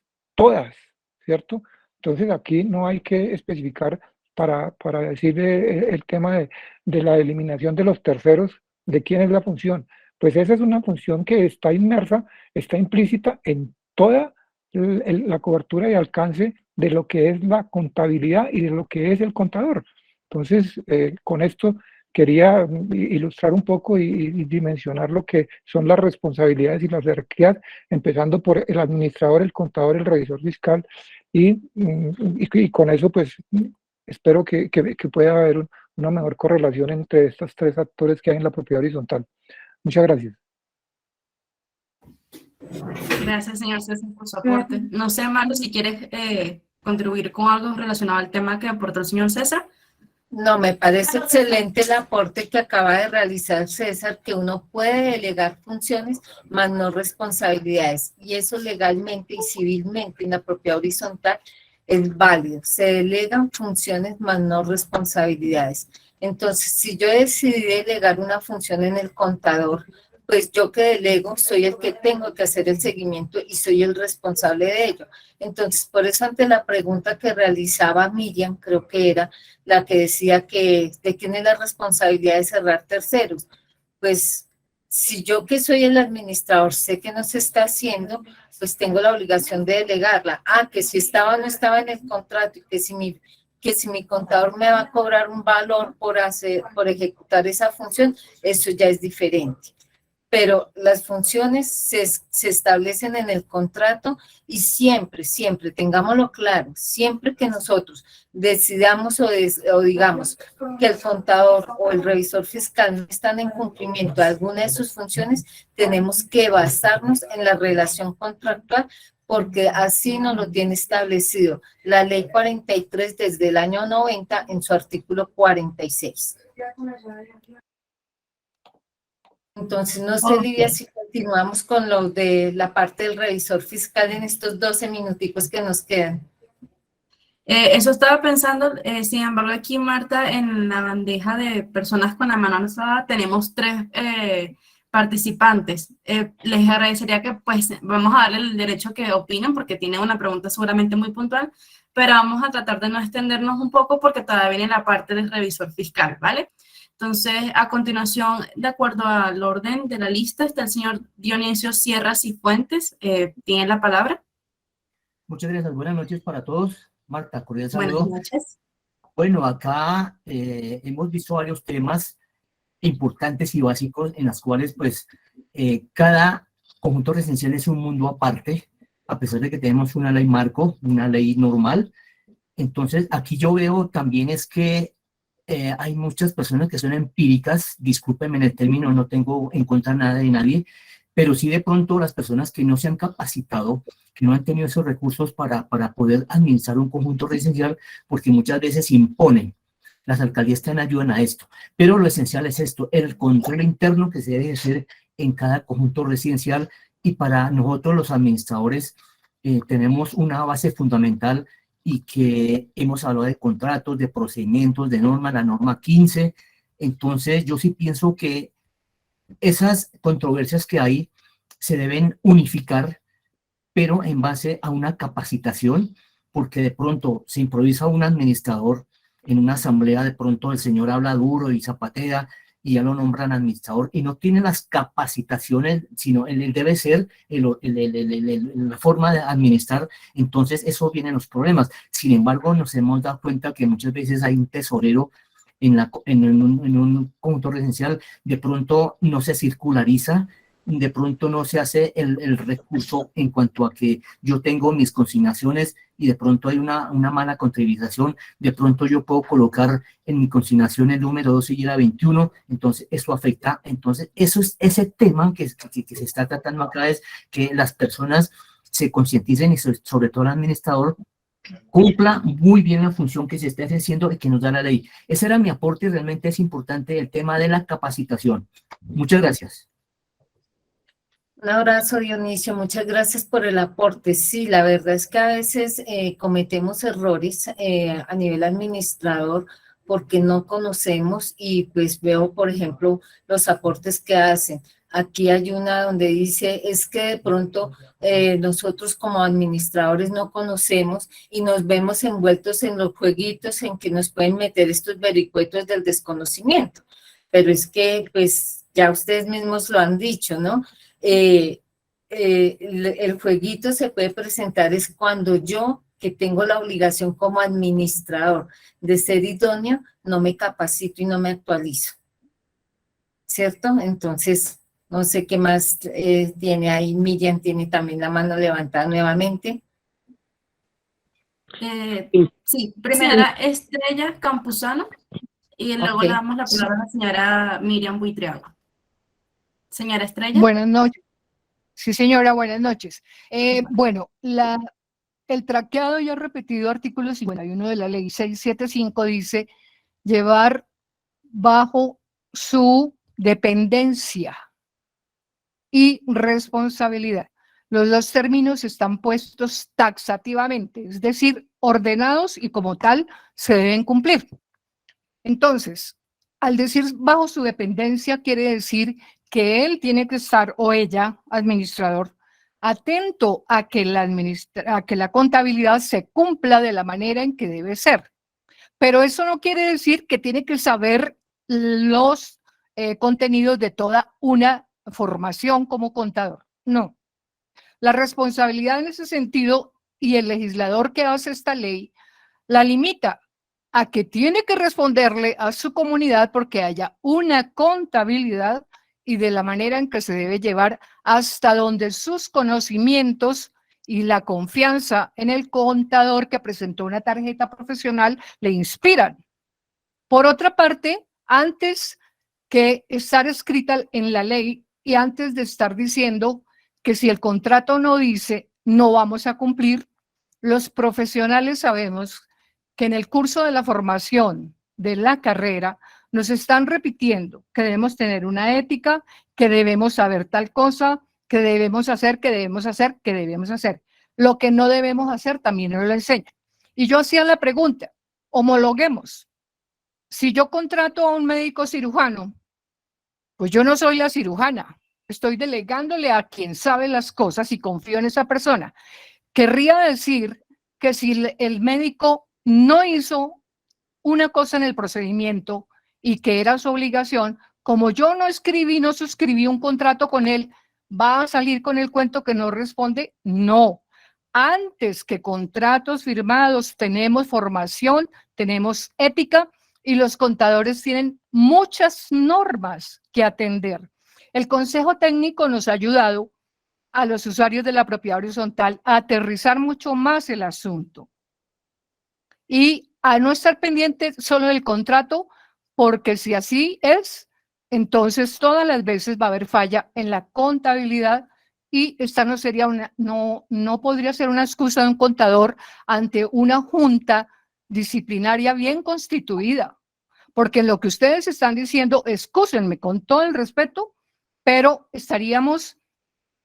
¿cierto? Entonces aquí no hay que especificar para decir el tema de la eliminación de los terceros, de quién es la función. Pues esa es una función que está inmersa, está implícita en toda la cobertura y alcance de lo que es la contabilidad y de lo que es el contador. Entonces, con esto quería ilustrar un poco y dimensionar lo que son las responsabilidades y las jerarquías, empezando por el administrador, el contador, el revisor fiscal, y con eso pues espero que pueda haber una mejor correlación entre estos tres actores que hay en la propiedad horizontal. Muchas gracias. Gracias, señor César, por su aporte. No sé, Marlo, si quieres contribuir con algo relacionado al tema que aportó el señor César. No, me parece excelente el aporte que acaba de realizar César, que uno puede delegar funciones, más no responsabilidades. Y eso legalmente y civilmente en la propiedad horizontal es válido. Se delegan funciones, más no responsabilidades. Entonces, si yo decidí delegar una función en el contador, pues yo que delego soy el que tengo que hacer el seguimiento y soy el responsable de ello. Entonces, por eso ante la pregunta que realizaba Miriam, creo que era la que decía que de quién es la responsabilidad de cerrar terceros, pues si yo que soy el administrador sé que no se está haciendo, pues tengo la obligación de delegarla. Que si estaba o no estaba en el contrato y que si mi contador me va a cobrar un valor por ejecutar esa función, eso ya es diferente. Pero las funciones se establecen en el contrato y siempre, tengámoslo claro, siempre que nosotros decidamos o digamos que el contador o el revisor fiscal no están en cumplimiento de alguna de sus funciones, tenemos que basarnos en la relación contractual porque así nos lo tiene establecido la ley 43 desde el año 90 en su artículo 46. Entonces, no sé, Livia, si continuamos con lo de la parte del revisor fiscal en estos 12 minuticos que nos quedan. Eso estaba pensando, sin embargo, aquí, Marta, en la bandeja de personas con la mano alzada tenemos 3 participantes. Les agradecería que, pues, vamos a darle el derecho que opinen porque tienen una pregunta seguramente muy puntual, pero vamos a tratar de no extendernos un poco porque todavía viene la parte del revisor fiscal, ¿vale? Entonces, a continuación, de acuerdo al orden de la lista, está el señor Dionisio Sierra Cifuentes. ¿Tiene la palabra? Muchas gracias. Buenas noches para todos. Marta, cordial saludo. Buenas noches. Bueno, acá hemos visto varios temas importantes y básicos en los cuales, pues, cada conjunto residencial es un mundo aparte, a pesar de que tenemos una ley marco, una ley normal. Entonces, aquí yo veo también es que hay muchas personas que son empíricas, discúlpenme en el término, no tengo en contra nada de nadie, pero sí de pronto las personas que no se han capacitado, que no han tenido esos recursos para poder administrar un conjunto residencial, porque muchas veces imponen. Las alcaldías también ayudan a esto, pero lo esencial es esto, el control interno que se debe hacer en cada conjunto residencial, y para nosotros los administradores tenemos una base fundamental y que hemos hablado de contratos, de procedimientos, de normas, la norma 15. Entonces yo sí pienso que esas controversias que hay se deben unificar, pero en base a una capacitación, porque de pronto se improvisa un administrador en una asamblea, de pronto el señor habla duro y zapatea y ya lo nombran administrador y no tiene las capacitaciones, sino él debe ser la forma de administrar, entonces eso vienen los problemas. Sin embargo, nos hemos dado cuenta que muchas veces hay un tesorero en un conjunto residencial, de pronto no se circulariza, de pronto no se hace el recurso en cuanto a que yo tengo mis consignaciones y de pronto hay una mala contabilización, de pronto yo puedo colocar en mi consignación el número 12 y era 21, entonces eso afecta, entonces eso es ese tema que se está tratando acá, es que las personas se concienticen y sobre todo el administrador cumpla muy bien la función que se está ejerciendo y que nos da la ley. Ese era mi aporte, realmente es importante el tema de la capacitación. Muchas gracias. Un abrazo, Dionisio, muchas gracias por el aporte. Sí, la verdad es que a veces cometemos errores a nivel administrador porque no conocemos y pues veo, por ejemplo, los aportes que hacen. Aquí hay una donde dice, es que de pronto nosotros como administradores no conocemos y nos vemos envueltos en los jueguitos en que nos pueden meter estos vericuetos del desconocimiento. Pero es que, pues, ya ustedes mismos lo han dicho, ¿no? El jueguito se puede presentar es cuando yo, que tengo la obligación como administrador de ser idóneo, no me capacito y no me actualizo, ¿cierto? Entonces, no sé qué más tiene ahí. Miriam tiene también la mano levantada nuevamente. Sí, señora Estrella Campuzano, y luego Ok. le damos la palabra a la señora Miriam Buitriaga. Señora Estrella. Buenas noches. Sí, señora, buenas noches. Bueno, el traqueado y el repetido artículo 51 de la ley 675 dice llevar bajo su dependencia y responsabilidad. Los dos términos están puestos taxativamente, es decir, ordenados y como tal se deben cumplir. Entonces, al decir bajo su dependencia quiere decir que él tiene que estar, o ella, administrador, atento a que la contabilidad se cumpla de la manera en que debe ser. Pero eso no quiere decir que tiene que saber los contenidos de toda una formación como contador. No. La responsabilidad en ese sentido y el legislador que hace esta ley la limita a que tiene que responderle a su comunidad porque haya una contabilidad y de la manera en que se debe llevar hasta donde sus conocimientos y la confianza en el contador que presentó una tarjeta profesional le inspiran. Por otra parte, antes que estar escrita en la ley y antes de estar diciendo que si el contrato no dice no vamos a cumplir, los profesionales sabemos que en el curso de la formación de la carrera nos están repitiendo que debemos tener una ética, que debemos saber tal cosa, que debemos hacer, que debemos hacer, que debemos hacer. Lo que no debemos hacer también nos lo enseñan. Y yo hacía la pregunta, homologuemos. Si yo contrato a un médico cirujano, pues yo no soy la cirujana, estoy delegándole a quien sabe las cosas y confío en esa persona. Querría decir que si el médico no hizo una cosa en el procedimiento y que era su obligación, como yo no escribí, no suscribí un contrato con él, ¿va a salir con el cuento que no responde? No. Antes que contratos firmados tenemos formación, tenemos ética y los contadores tienen muchas normas que atender. El Consejo Técnico nos ha ayudado a los usuarios de la propiedad horizontal a aterrizar mucho más el asunto y a no estar pendiente solo del contrato, porque si así es, entonces todas las veces va a haber falla en la contabilidad y esta no sería no podría ser una excusa de un contador ante una junta disciplinaria bien constituida, porque lo que ustedes están diciendo, excúsenme con todo el respeto, pero estaríamos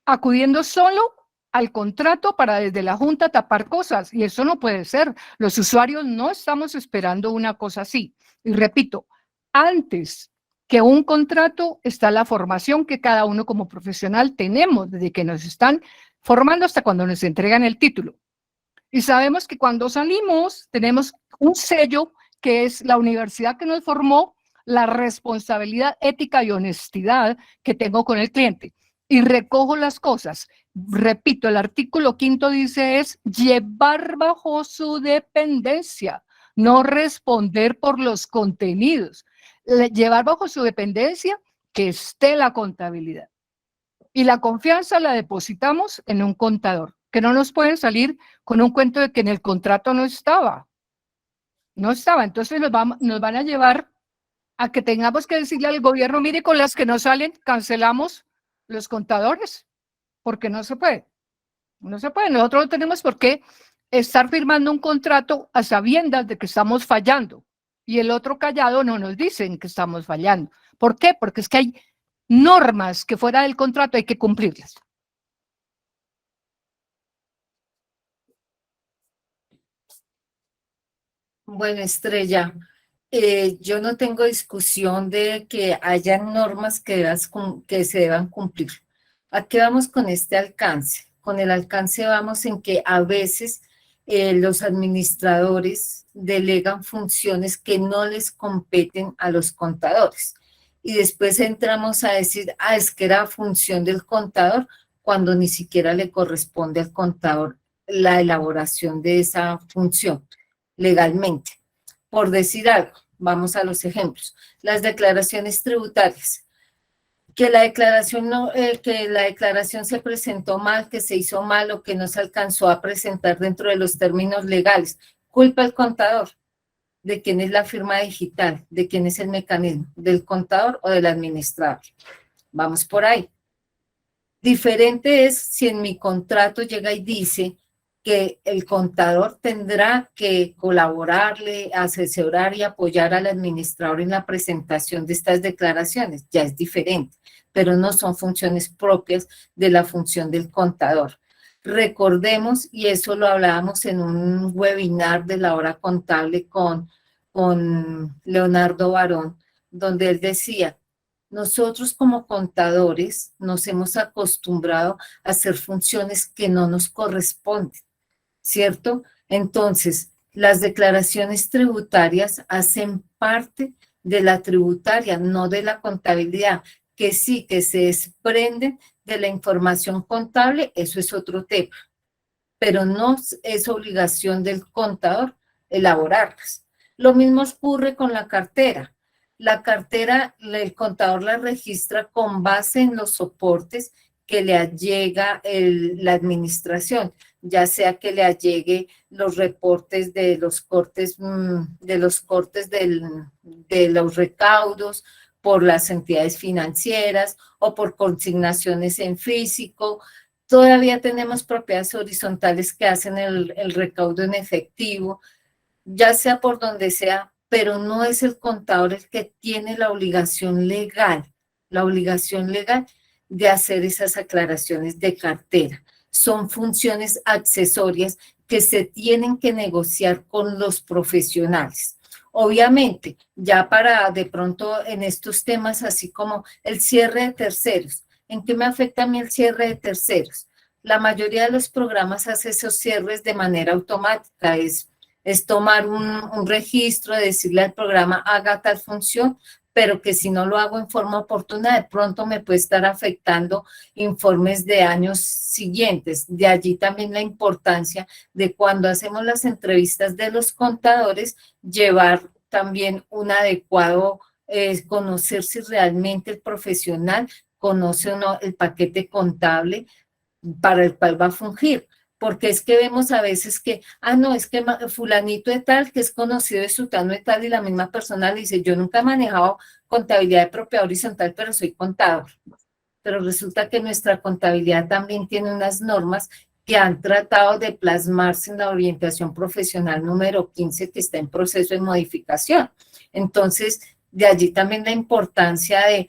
acudiendo solo al contrato para desde la junta tapar cosas y eso no puede ser. Los usuarios no estamos esperando una cosa así. Y repito, antes que un contrato está la formación que cada uno como profesional tenemos desde que nos están formando hasta cuando nos entregan el título. Y sabemos que cuando salimos tenemos un sello que es la universidad que nos formó la responsabilidad ética y honestidad que tengo con el cliente y recojo las cosas. Repito, el artículo 5 dice es llevar bajo su dependencia, no responder por los contenidos. Llevar bajo su dependencia que esté la contabilidad. Y la confianza la depositamos en un contador, que no nos pueden salir con un cuento de que en el contrato no estaba. No estaba. Entonces nos van a llevar a que tengamos que decirle al gobierno, mire, con las que no salen, cancelamos los contadores, porque no se puede. No se puede. Nosotros no tenemos por qué estar firmando un contrato a sabiendas de que estamos fallando. Y el otro callado no nos dicen que estamos fallando. ¿Por qué? Porque es que hay normas que fuera del contrato hay que cumplirlas. Bueno, Estrella, yo no tengo discusión de que haya normas que se deban cumplir. ¿A qué vamos con este alcance? Con el alcance vamos en que a veces los administradores delegan funciones que no les competen a los contadores. Y después entramos a decir, es que era función del contador, cuando ni siquiera le corresponde al contador la elaboración de esa función legalmente. Por decir algo, vamos a los ejemplos. Las declaraciones tributarias. Que la declaración se presentó mal, que se hizo mal o que no se alcanzó a presentar dentro de los términos legales. Culpa al contador. ¿De quién es la firma digital? ¿De quién es el mecanismo? ¿Del contador o del administrador? Vamos por ahí. Diferente es si en mi contrato llega y dice que el contador tendrá que colaborarle, asesorar y apoyar al administrador en la presentación de estas declaraciones. Ya es diferente, pero no son funciones propias de la función del contador. Recordemos, y eso lo hablábamos en un webinar de la hora contable con Leonardo Barón, donde él decía, nosotros como contadores nos hemos acostumbrado a hacer funciones que no nos corresponden, ¿cierto? Entonces, las declaraciones tributarias hacen parte de la tributaria, no de la contabilidad, que sí, que se desprenden de la información contable, eso es otro tema, pero no es obligación del contador elaborarlas. Lo mismo ocurre con la cartera. La cartera, el contador la registra con base en los soportes que le allega la administración, ya sea que le allegue los reportes de los cortes, de los recaudos por las entidades financieras o por consignaciones en físico. Todavía tenemos propiedades horizontales que hacen el recaudo en efectivo, ya sea por donde sea, pero no es el contador el que tiene la obligación legal de hacer esas aclaraciones de cartera. Son funciones accesorias que se tienen que negociar con los profesionales. Obviamente, ya para de pronto en estos temas, así como el cierre de terceros, ¿en qué me afecta a mí el cierre de terceros? La mayoría de los programas hace esos cierres de manera automática, es tomar un registro, decirle al programa haga tal función, pero que si no lo hago en forma oportuna, de pronto me puede estar afectando informes de años siguientes. De allí también la importancia de cuando hacemos las entrevistas de los contadores, llevar también un adecuado, conocer si realmente el profesional conoce o no el paquete contable para el cual va a fungir. Porque es que vemos a veces que, no, es que fulanito de tal, que es conocido de sutano de tal, y la misma persona le dice, yo nunca he manejado contabilidad de propiedad horizontal, pero soy contador. Pero resulta que nuestra contabilidad también tiene unas normas que han tratado de plasmarse en la orientación profesional número 15, que está en proceso de modificación. Entonces, de allí también la importancia de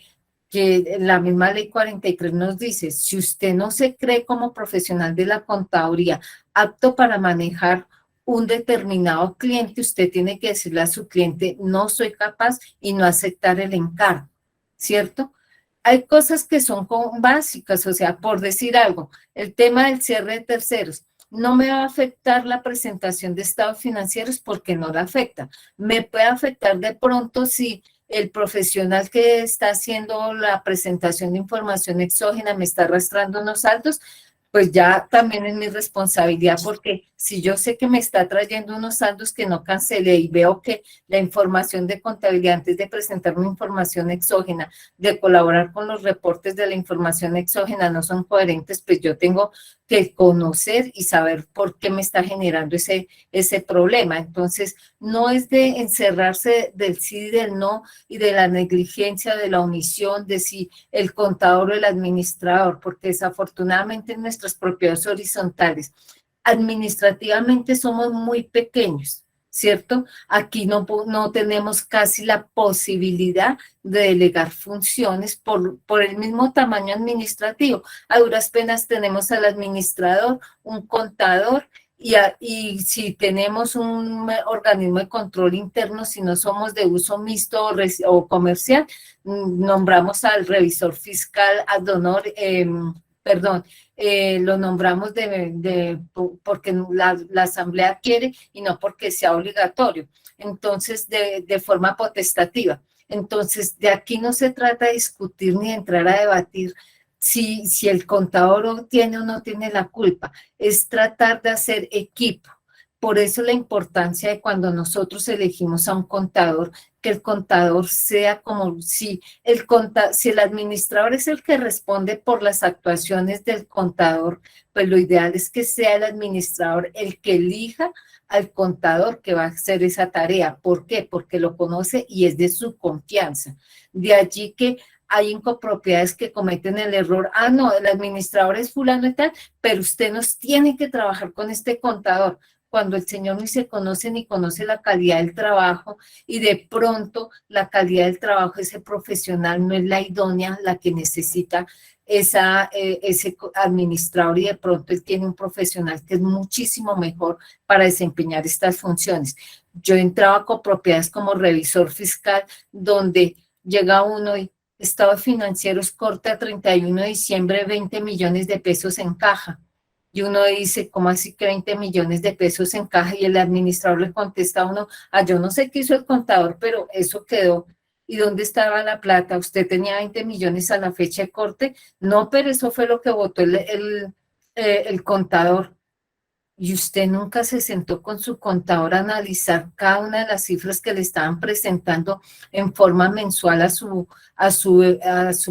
que la misma ley 43 nos dice, si usted no se cree como profesional de la contaduría apto para manejar un determinado cliente, usted tiene que decirle a su cliente, no soy capaz, y no aceptar el encargo, ¿cierto? Hay cosas que son básicas, o sea, por decir algo, el tema del cierre de terceros, no me va a afectar la presentación de estados financieros porque no la afecta. Me puede afectar de pronto si el profesional que está haciendo la presentación de información exógena me está arrastrando unos saldos, pues ya también es mi responsabilidad, porque si yo sé que me está trayendo unos saldos que no cancelé y veo que la información de contabilidad, antes de presentar una información exógena, de colaborar con los reportes de la información exógena, no son coherentes, pues yo tengo que conocer y saber por qué me está generando ese problema. Entonces, no es de encerrarse del sí y del no, y de la negligencia, de la omisión, de si el contador o el administrador, porque desafortunadamente en nuestras propiedades horizontales, administrativamente somos muy pequeños, ¿cierto? Aquí no tenemos casi la posibilidad de delegar funciones por el mismo tamaño administrativo. A duras penas tenemos al administrador, un contador, y si tenemos un organismo de control interno, si no somos de uso mixto o comercial, nombramos al revisor fiscal ad honor, lo nombramos porque la asamblea quiere y no porque sea obligatorio, entonces de forma potestativa. Entonces, de aquí no se trata de discutir ni de entrar a debatir si el contador tiene o no tiene la culpa, es tratar de hacer equipo. Por eso la importancia de cuando nosotros elegimos a un contador, que el contador sea como si el administrador es el que responde por las actuaciones del contador, pues lo ideal es que sea el administrador el que elija al contador que va a hacer esa tarea. ¿Por qué? Porque lo conoce y es de su confianza. De allí que hay incopropiedades que cometen el error, no, el administrador es fulano y tal, pero usted nos tiene que trabajar con este contador, cuando el señor ni se conoce ni conoce la calidad del trabajo, y de pronto la calidad del trabajo, ese profesional no es la idónea, la que necesita ese administrador, y de pronto él tiene un profesional que es muchísimo mejor para desempeñar estas funciones. Yo entraba a copropiedades como revisor fiscal, donde llega uno y estados financieros corte a 31 de diciembre, 20 millones de pesos en caja. Y uno dice, ¿cómo así que 20 millones de pesos en caja? Y el administrador le contesta a uno, yo no sé qué hizo el contador, pero eso quedó. ¿Y dónde estaba la plata? ¿Usted tenía 20 millones a la fecha de corte? No, pero eso fue lo que votó el contador. Y usted nunca se sentó con su contador a analizar cada una de las cifras que le estaban presentando en forma mensual a su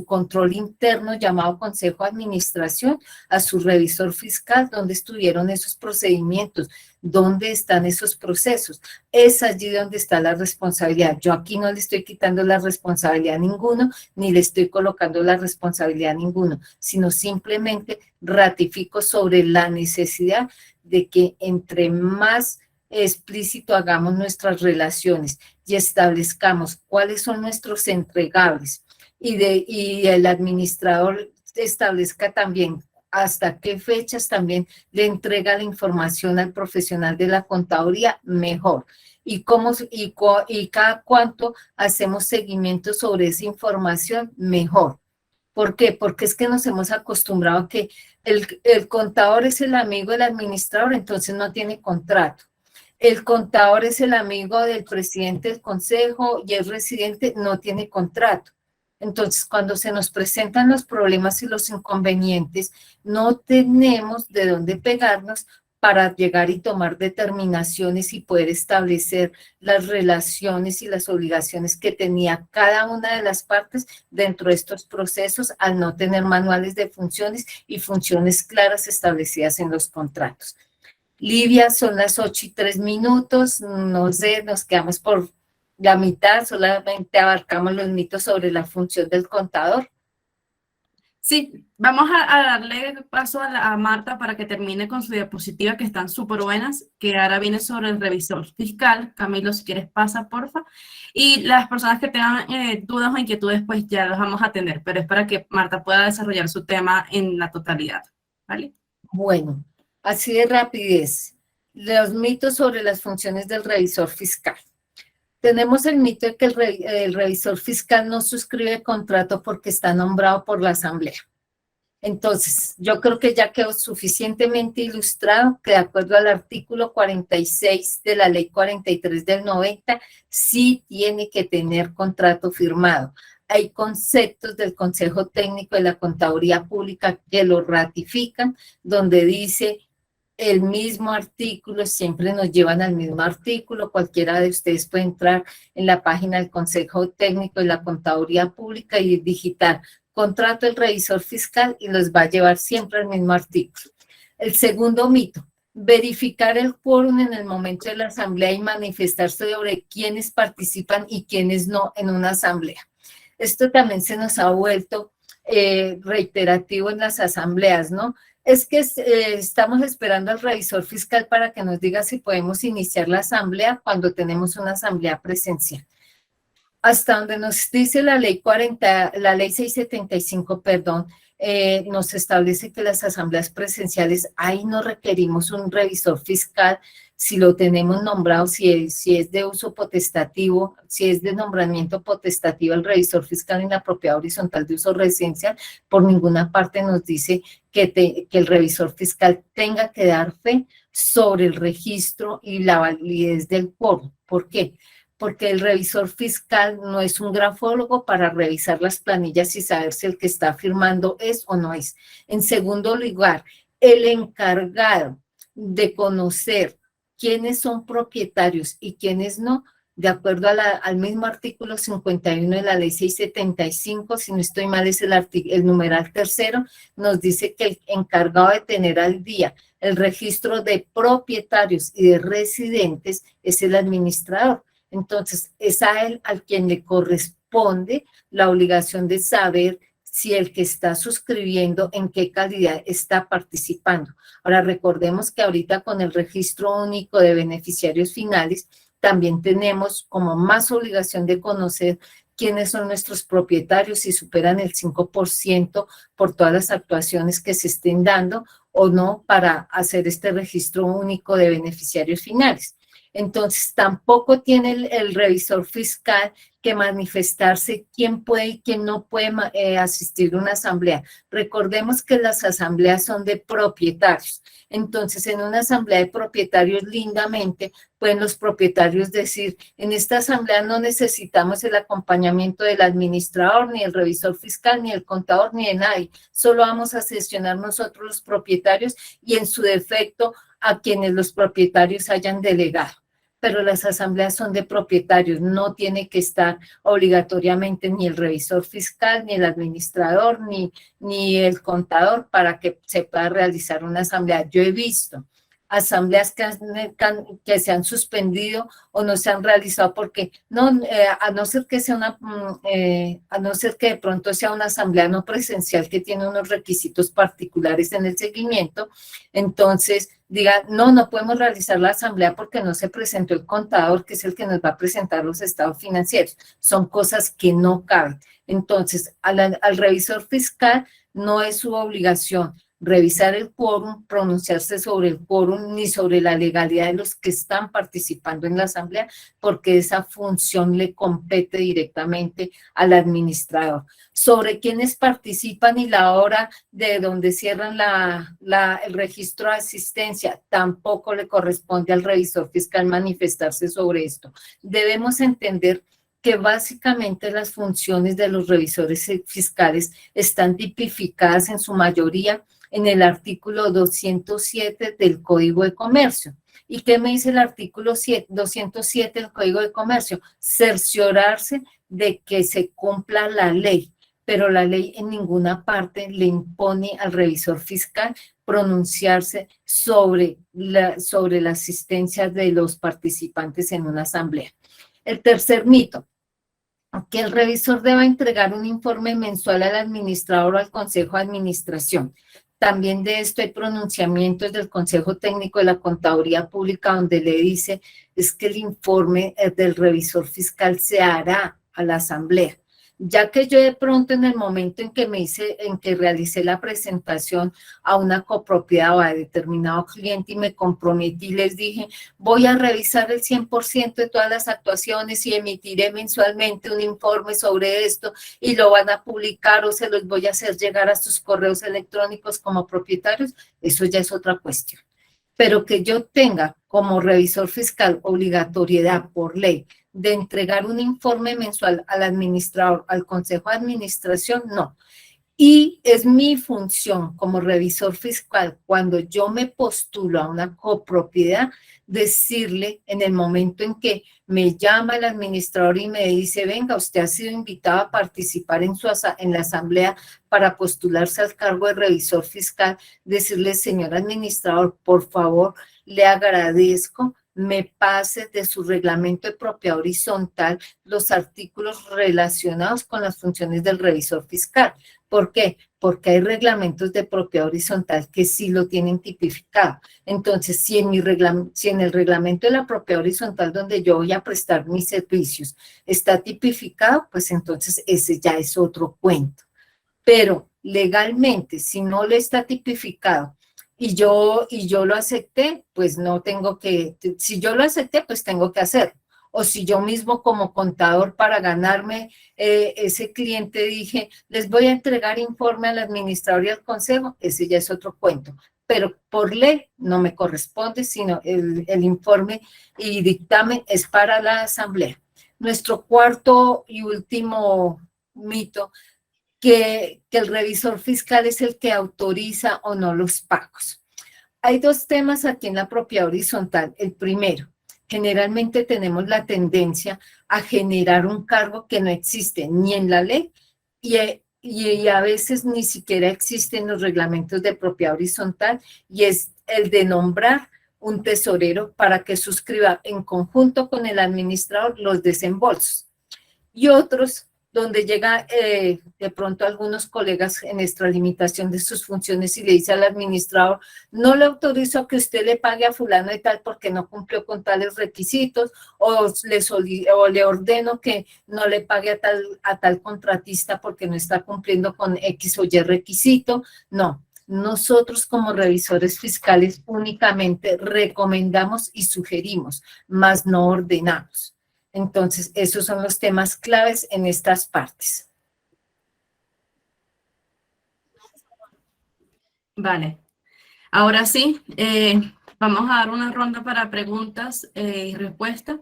control interno llamado Consejo de Administración, a su revisor fiscal, dónde estuvieron esos procedimientos, dónde están esos procesos. Es allí donde está la responsabilidad. Yo aquí no le estoy quitando la responsabilidad a ninguno, ni le estoy colocando la responsabilidad a ninguno, sino simplemente ratifico sobre la necesidad de que entre más explícito hagamos nuestras relaciones y establezcamos cuáles son nuestros entregables, y el administrador establezca también hasta qué fechas también le entrega la información al profesional de la contaduría, mejor. Y cada cuánto hacemos seguimiento sobre esa información, mejor. ¿Por qué? Porque es que nos hemos acostumbrado a que el contador es el amigo del administrador, entonces no tiene contrato. El contador es el amigo del presidente del consejo y el residente no tiene contrato. Entonces, cuando se nos presentan los problemas y los inconvenientes, no tenemos de dónde pegarnos para llegar y tomar determinaciones y poder establecer las relaciones y las obligaciones que tenía cada una de las partes dentro de estos procesos, al no tener manuales de funciones y funciones claras establecidas en los contratos. Livia, son las 8:03, no sé, nos quedamos por la mitad, solamente abarcamos los mitos sobre la función del contador. Sí, vamos a darle paso a Marta para que termine con su diapositiva, que están súper buenas, que ahora viene sobre el revisor fiscal. Camilo, si quieres pasa, porfa. Y las personas que tengan dudas o inquietudes, pues ya los vamos a atender, pero es para que Marta pueda desarrollar su tema en la totalidad, ¿vale? Bueno, así de rapidez, los mitos sobre las funciones del revisor fiscal. Tenemos el mito de que el revisor fiscal no suscribe contrato porque está nombrado por la asamblea. Entonces, yo creo que ya quedó suficientemente ilustrado que de acuerdo al artículo 46 de la ley 43 del 90, sí tiene que tener contrato firmado. Hay conceptos del Consejo Técnico de la Contaduría Pública que lo ratifican, donde dice el mismo artículo, siempre nos llevan al mismo artículo, cualquiera de ustedes puede entrar en la página del Consejo Técnico de la Contaduría Pública y digitar contrato del revisor fiscal y los va a llevar siempre al mismo artículo. El segundo mito, verificar el quórum en el momento de la asamblea y manifestarse sobre quiénes participan y quiénes no en una asamblea. Esto también se nos ha vuelto reiterativo en las asambleas, ¿no? Es que estamos esperando al revisor fiscal para que nos diga si podemos iniciar la asamblea cuando tenemos una asamblea presencial. Hasta donde nos dice la ley 675, perdón, nos establece que las asambleas presenciales, ahí no requerimos un revisor fiscal si lo tenemos nombrado, si es de uso potestativo, si es de nombramiento potestativo el revisor fiscal en la propiedad horizontal de uso residencial, por ninguna parte nos dice que el revisor fiscal tenga que dar fe sobre el registro y la validez del quórum. ¿Por qué? Porque el revisor fiscal no es un grafólogo para revisar las planillas y saber si el que está firmando es o no es. En segundo lugar, el encargado de conocer quiénes son propietarios y quiénes no, de acuerdo al mismo artículo 51 de la ley 675, si no estoy mal es el numeral tercero, nos dice que el encargado de tener al día el registro de propietarios y de residentes es el administrador. Entonces, es a él al quien le corresponde la obligación de saber si el que está suscribiendo en qué calidad está participando. Ahora, recordemos que ahorita con el registro único de beneficiarios finales, también tenemos como más obligación de conocer quiénes son nuestros propietarios, si superan el 5% por todas las actuaciones que se estén dando o no para hacer este registro único de beneficiarios finales. Entonces, tampoco tiene el revisor fiscal que manifestarse quién puede y quién no puede asistir a una asamblea. Recordemos que las asambleas son de propietarios. Entonces, en una asamblea de propietarios, lindamente, pueden los propietarios decir, en esta asamblea no necesitamos el acompañamiento del administrador, ni el revisor fiscal, ni el contador, ni de nadie. Solo vamos a sesionar nosotros los propietarios y en su defecto a quienes los propietarios hayan delegado. Pero las asambleas son de propietarios, no tiene que estar obligatoriamente ni el revisor fiscal, ni el administrador, ni el contador para que se pueda realizar una asamblea. Yo he visto asambleas que se han suspendido o no se han realizado porque a no ser que de pronto sea una asamblea no presencial que tiene unos requisitos particulares en el seguimiento, entonces digan, no podemos realizar la asamblea porque no se presentó el contador, que es el que nos va a presentar los estados financieros. Son cosas que no caben. Entonces, al revisor fiscal no es su obligación revisar el quórum, pronunciarse sobre el quórum, ni sobre la legalidad de los que están participando en la asamblea, porque esa función le compete directamente al administrador. Sobre quienes participan y la hora de donde cierran el registro de asistencia, tampoco le corresponde al revisor fiscal manifestarse sobre esto. Debemos entender que básicamente las funciones de los revisores fiscales están tipificadas en su mayoría en el artículo 207 del Código de Comercio. ¿Y qué me dice el artículo 207 del Código de Comercio? Cerciorarse de que se cumpla la ley, pero la ley en ninguna parte le impone al revisor fiscal pronunciarse sobre la asistencia de los participantes en una asamblea. El tercer mito, que el revisor deba entregar un informe mensual al administrador o al consejo de administración. También de esto hay pronunciamientos del Consejo Técnico de la Contaduría Pública donde le dice es que el informe del revisor fiscal se hará a la asamblea. ya que yo de pronto en el momento en que realicé la presentación a una copropiedad o a determinado cliente y me comprometí, les dije, voy a revisar el 100% de todas las actuaciones y emitiré mensualmente un informe sobre esto y lo van a publicar o se los voy a hacer llegar a sus correos electrónicos como propietarios, eso ya es otra cuestión. Pero que yo tenga como revisor fiscal obligatoriedad por ley de entregar un informe mensual al administrador, al consejo de administración, no. Y es mi función como revisor fiscal, cuando yo me postulo a una copropiedad, decirle en el momento en que me llama el administrador y me dice, venga, usted ha sido invitado a participar en la asamblea para postularse al cargo de revisor fiscal, decirle, señor administrador, por favor, le agradezco, me pase de su reglamento de propiedad horizontal los artículos relacionados con las funciones del revisor fiscal. ¿Por qué? Porque hay reglamentos de propiedad horizontal que sí lo tienen tipificado. Entonces, si en el reglamento de la propiedad horizontal donde yo voy a prestar mis servicios está tipificado, pues entonces ese ya es otro cuento. Pero legalmente, si no le está tipificado y yo lo acepté, pues no tengo que, si yo lo acepté, pues tengo que hacerlo. O si yo mismo como contador para ganarme ese cliente dije, les voy a entregar informe al administrador y al consejo, ese ya es otro cuento. Pero por ley no me corresponde, sino el informe y dictamen es para la asamblea. Nuestro cuarto y último mito, que el revisor fiscal es el que autoriza o no los pagos. Hay dos temas aquí en la propiedad horizontal. El primero, generalmente tenemos la tendencia a generar un cargo que no existe ni en la ley y a veces ni siquiera existe en los reglamentos de propiedad horizontal, y es el de nombrar un tesorero para que suscriba en conjunto con el administrador los desembolsos. Y otros donde llega de pronto algunos colegas en extralimitación de sus funciones y le dice al administrador, no le autorizo a que usted le pague a fulano y tal porque no cumplió con tales requisitos, o le ordeno que no le pague a tal contratista porque no está cumpliendo con X o Y requisito. No, nosotros como revisores fiscales únicamente recomendamos y sugerimos, más no ordenamos. Entonces, esos son los temas claves en estas partes. Vale. Ahora sí, vamos a dar una ronda para preguntas y respuestas.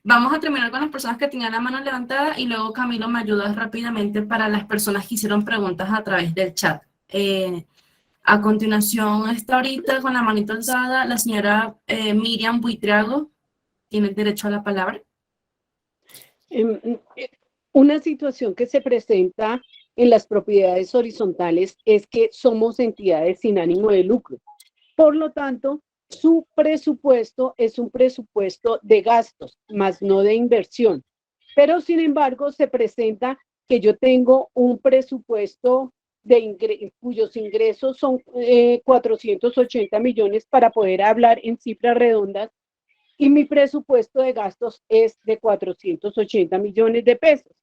Vamos a terminar con las personas que tenían la mano levantada y luego Camilo me ayuda rápidamente para las personas que hicieron preguntas a través del chat. A continuación está ahorita con la manito alzada la señora Miriam Buitriago. Tiene derecho a la palabra. Una situación que se presenta en las propiedades horizontales es que somos entidades sin ánimo de lucro. Por lo tanto, su presupuesto es un presupuesto de gastos, más no de inversión. Pero, sin embargo, se presenta que yo tengo un presupuesto cuyos ingresos son 480 millones para poder hablar en cifras redondas, y mi presupuesto de gastos es de 480 millones de pesos.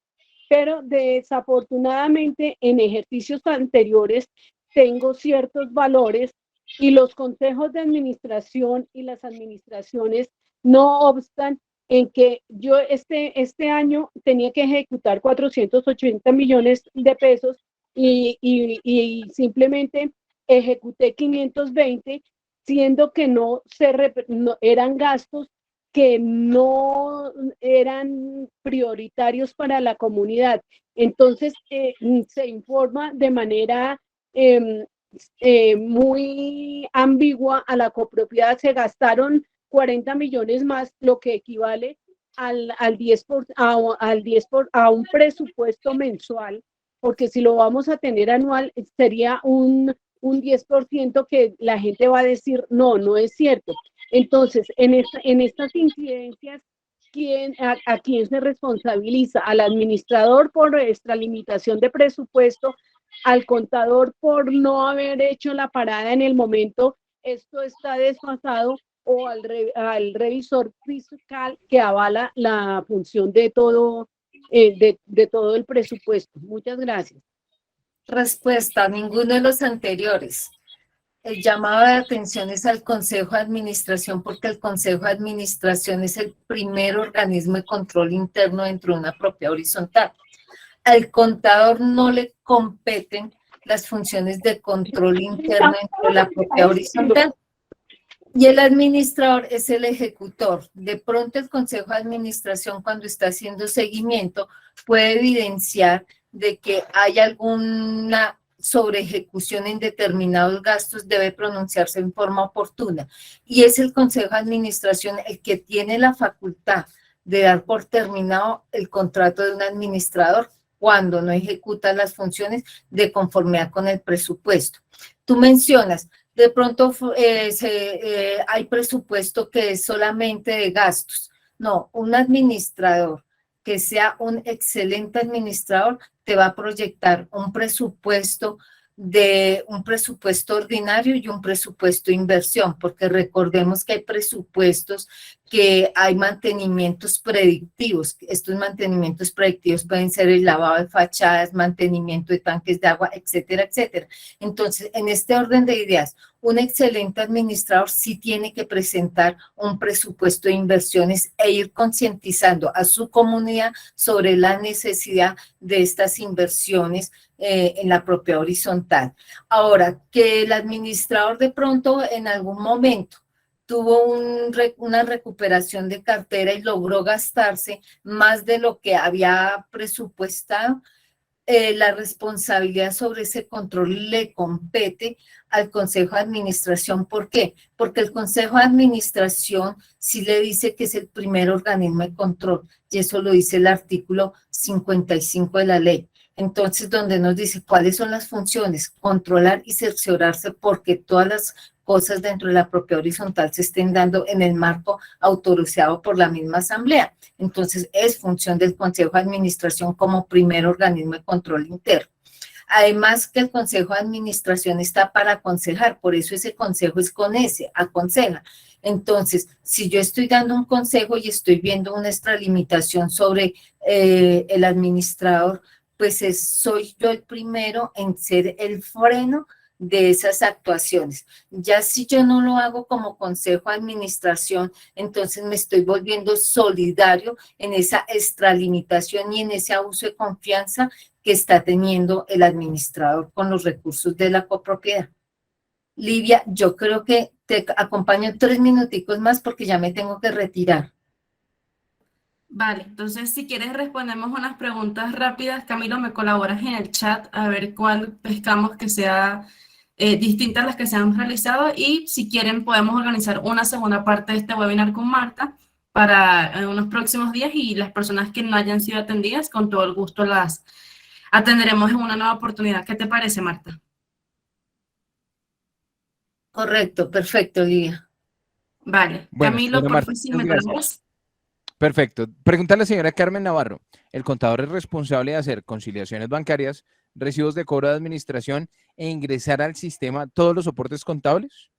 Pero desafortunadamente en ejercicios anteriores tengo ciertos valores y los consejos de administración y las administraciones no obstan en que yo este año tenía que ejecutar 480 millones de pesos y simplemente ejecuté 520, siendo que no eran gastos que no eran prioritarios para la comunidad. Entonces, se informa de manera muy ambigua a la copropiedad. Se gastaron 40 millones más, lo que equivale al 10 a un presupuesto mensual, porque si lo vamos a tener anual, sería un 10% que la gente va a decir, no es cierto. Entonces, en estas incidencias, ¿a quién se responsabiliza? Al administrador por extralimitación de presupuesto, al contador por no haber hecho la parada en el momento, esto está desfasado, o al revisor fiscal que avala la función de todo de todo el presupuesto. Muchas gracias. Respuesta, ninguno de los anteriores. El llamado de atención es al Consejo de Administración, porque el Consejo de Administración es el primer organismo de control interno dentro de una propiedad horizontal. Al contador no le competen las funciones de control interno dentro de la propiedad horizontal. Y el administrador es el ejecutor. De pronto el Consejo de Administración, cuando está haciendo seguimiento, puede evidenciar de que hay alguna sobre ejecución en determinados gastos, debe pronunciarse en forma oportuna. Y es el Consejo de Administración el que tiene la facultad de dar por terminado el contrato de un administrador cuando no ejecuta las funciones de conformidad con el presupuesto. Tú mencionas, de pronto hay presupuesto que es solamente de gastos. No, un administrador que sea un excelente administrador te va a proyectar un presupuesto ordinario y un presupuesto de inversión, porque recordemos que hay presupuestos que hay mantenimientos predictivos. Estos mantenimientos predictivos pueden ser el lavado de fachadas, mantenimiento de tanques de agua, etcétera, etcétera. Entonces, en este orden de ideas, un excelente administrador sí tiene que presentar un presupuesto de inversiones e ir concientizando a su comunidad sobre la necesidad de estas inversiones en la propia horizontal. Ahora, que el administrador de pronto en algún momento tuvo una recuperación de cartera y logró gastarse más de lo que había presupuestado, la responsabilidad sobre ese control le compete al Consejo de Administración. ¿Por qué? Porque el Consejo de Administración sí le dice que es el primer organismo de control, y eso lo dice el artículo 55 de la ley. Entonces, donde nos dice cuáles son las funciones, controlar y cerciorarse porque todas las cosas dentro de la propiedad horizontal se estén dando en el marco autorizado por la misma asamblea. Entonces, es función del Consejo de Administración como primer organismo de control interno. Además que el Consejo de Administración está para aconsejar, por eso ese consejo es con ese, aconseja. Entonces, si yo estoy dando un consejo y estoy viendo una extralimitación sobre el administrador, pues soy yo el primero en ser el freno de esas actuaciones. Ya si yo no lo hago como consejo de administración, entonces me estoy volviendo solidario en esa extralimitación y en ese abuso de confianza que está teniendo el administrador con los recursos de la copropiedad. Livia, yo creo que te acompaño 3 minuticos más porque ya me tengo que retirar. Vale, entonces si quieres respondemos unas preguntas rápidas. Camilo, me colaboras en el chat a ver cuál pescamos que sea distinta a las que se han realizado, y si quieren podemos organizar una segunda parte de este webinar con Marta para unos próximos días, y las personas que no hayan sido atendidas, con todo el gusto las atenderemos en una nueva oportunidad. ¿Qué te parece, Marta? Correcto, perfecto, Livia. Vale, Bueno, Camilo, señora por Marta, favor, si muchas me gracias. colaboras. Perfecto. Pregunta a la señora Carmen Navarro. ¿El contador es responsable de hacer conciliaciones bancarias, recibos de cobro de administración e ingresar al sistema todos los soportes contables?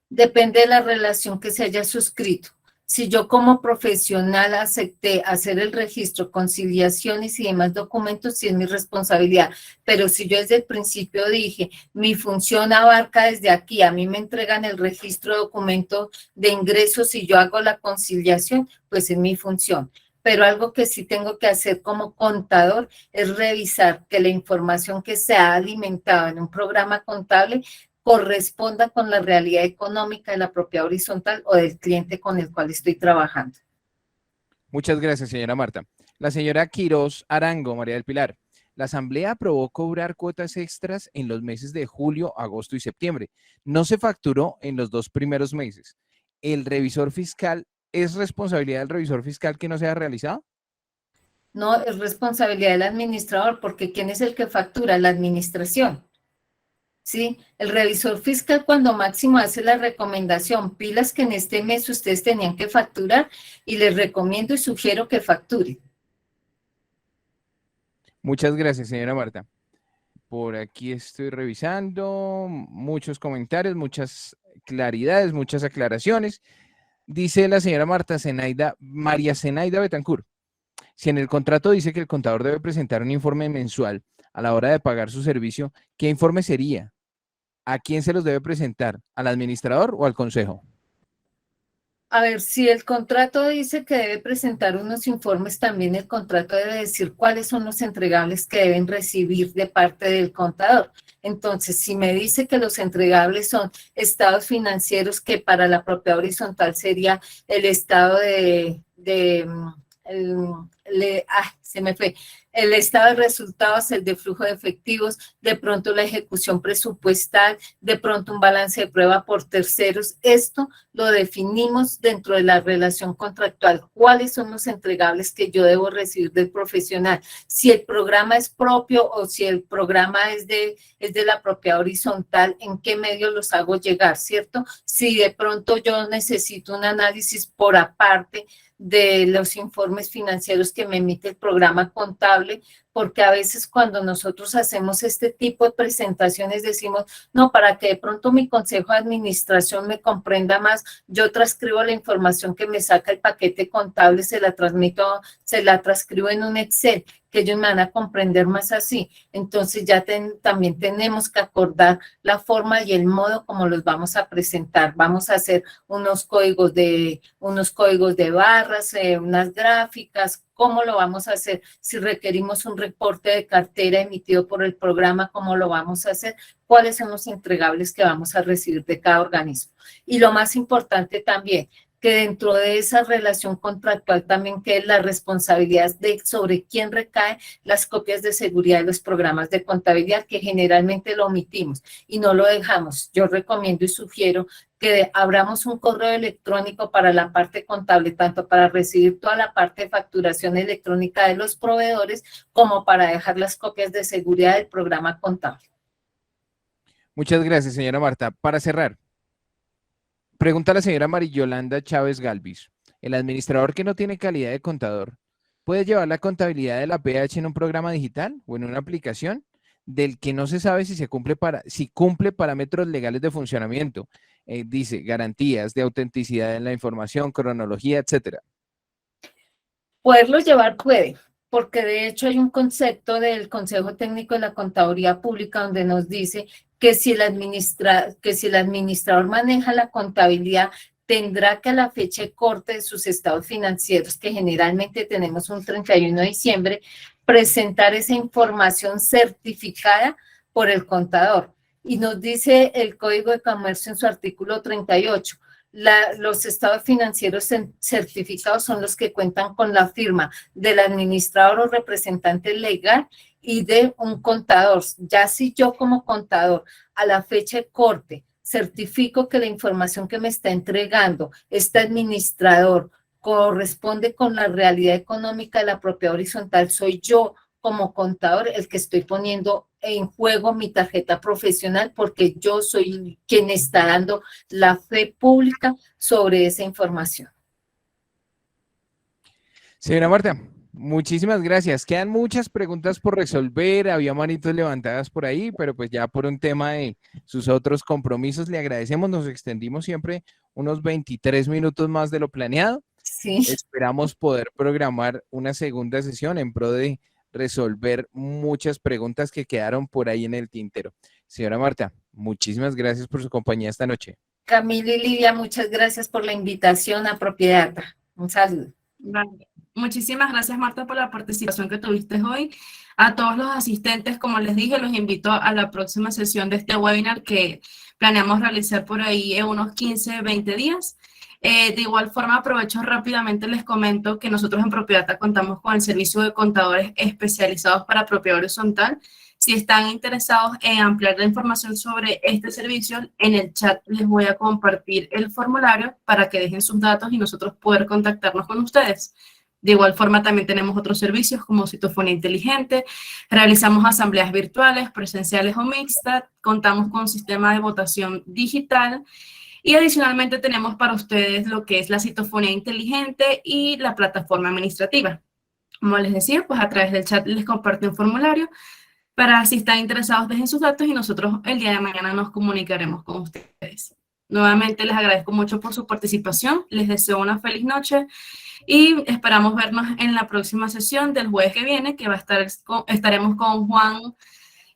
Depende de la relación que se haya suscrito. Si yo como profesional acepté hacer el registro, conciliaciones y demás documentos, sí es mi responsabilidad. Pero si yo desde el principio dije, mi función abarca desde aquí, a mí me entregan el registro de documento de ingresos y yo hago la conciliación, pues es mi función. Pero algo que sí tengo que hacer como contador es revisar que la información que se ha alimentado en un programa contable corresponda con la realidad económica de la propiedad horizontal o del cliente con el cual estoy trabajando. Muchas gracias, señora Marta. La señora Quiroz Arango, María del Pilar. La Asamblea aprobó cobrar cuotas extras en los meses de julio, agosto y septiembre. No se facturó en los 2 primeros meses. ¿El revisor fiscal es responsabilidad del revisor fiscal que no se ha realizado? No, es responsabilidad del administrador, porque ¿quién es el que factura? La administración. ¿Sí? El revisor fiscal cuando máximo hace la recomendación, pilas que en este mes ustedes tenían que facturar, y les recomiendo y sugiero que facturen. Muchas gracias, señora Marta. Por aquí estoy revisando muchos comentarios, muchas claridades, muchas aclaraciones. Dice la señora Marta Zenaida, María Zenaida Betancur. Si en el contrato dice que el contador debe presentar un informe mensual a la hora de pagar su servicio, ¿qué informe sería? ¿A quién se los debe presentar? ¿Al administrador o al consejo? A ver, si el contrato dice que debe presentar unos informes, también el contrato debe decir cuáles son los entregables que deben recibir de parte del contador. Entonces, si me dice que los entregables son estados financieros, que para la propiedad horizontal sería el estado se me fue, el estado de resultados, el de flujo de efectivos, de pronto la ejecución presupuestal, de pronto un balance de prueba por terceros. Esto lo definimos dentro de la relación contractual. ¿Cuáles son los entregables que yo debo recibir del profesional? Si el programa es propio o si el programa es de la propiedad horizontal, ¿en qué medio los hago llegar, cierto? Si de pronto yo necesito un análisis por aparte de los informes financieros que me emite el programa contable, porque a veces cuando nosotros hacemos este tipo de presentaciones decimos, no, para que de pronto mi consejo de administración me comprenda más, yo transcribo la información que me saca el paquete contable, se la transcribo en un Excel, que ellos me van a comprender más así. Entonces ya también tenemos que acordar la forma y el modo como los vamos a presentar. Vamos a hacer unos códigos de barras, unas gráficas. ¿Cómo lo vamos a hacer? Si requerimos un reporte de cartera emitido por el programa, ¿cómo lo vamos a hacer? ¿Cuáles son los entregables que vamos a recibir de cada organismo? Y lo más importante también, que dentro de esa relación contractual también quede la responsabilidad de sobre quién recaen las copias de seguridad de los programas de contabilidad, que generalmente lo omitimos y no lo dejamos. Yo recomiendo y sugiero que abramos un correo electrónico para la parte contable, tanto para recibir toda la parte de facturación electrónica de los proveedores, como para dejar las copias de seguridad del programa contable. Muchas gracias, señora Marta. Para cerrar, pregunta a la señora Mariyolanda Chávez Galvis. ¿El administrador que no tiene calidad de contador puede llevar la contabilidad de la PH en un programa digital o en una aplicación del que no se sabe si cumple parámetros legales de funcionamiento? Dice, garantías de autenticidad en la información, cronología, etcétera. Poderlo llevar puede, porque de hecho hay un concepto del Consejo Técnico de la Contaduría Pública donde nos dice que si el administrador maneja la contabilidad, tendrá que a la fecha de corte de sus estados financieros, que generalmente tenemos un 31 de diciembre, presentar esa información certificada por el contador. Y nos dice el Código de Comercio en su artículo 38, los estados financieros certificados son los que cuentan con la firma del administrador o representante legal y de un contador. Ya si yo como contador a la fecha de corte certifico que la información que me está entregando este administrador corresponde con la realidad económica de la propiedad horizontal, soy yo como contador el que estoy poniendo en juego mi tarjeta profesional, porque yo soy quien está dando la fe pública sobre esa información. Señora Marta, muchísimas gracias. Quedan muchas preguntas por resolver, había manitos levantadas por ahí, pero pues ya por un tema de sus otros compromisos le agradecemos, nos extendimos siempre unos 23 minutos más de lo planeado. Sí. Esperamos poder programar una segunda sesión en pro de resolver muchas preguntas que quedaron por ahí en el tintero. Señora Marta, muchísimas gracias por su compañía esta noche. Camila y Lidia, muchas gracias por la invitación a Propiedad. Un saludo. Vale. Muchísimas gracias, Marta, por la participación que tuviste hoy. A todos los asistentes, como les dije, los invito a la próxima sesión de este webinar que planeamos realizar por ahí en unos 15, 20 días. De igual forma, aprovecho rápidamente, les comento que nosotros en Propiedad contamos con el servicio de contadores especializados para propiedad horizontal. Si están interesados en ampliar la información sobre este servicio, en el chat les voy a compartir el formulario para que dejen sus datos y nosotros poder contactarnos con ustedes. De igual forma, también tenemos otros servicios como citofonía inteligente, realizamos asambleas virtuales, presenciales o mixtas, contamos con un sistema de votación digital y adicionalmente tenemos para ustedes lo que es la citofonía inteligente y la plataforma administrativa. Como les decía, pues a través del chat les comparto un formulario para si están interesados dejen sus datos y nosotros el día de mañana nos comunicaremos con ustedes. Nuevamente les agradezco mucho por su participación, les deseo una feliz noche y esperamos vernos en la próxima sesión del jueves que viene, que estaremos con Juan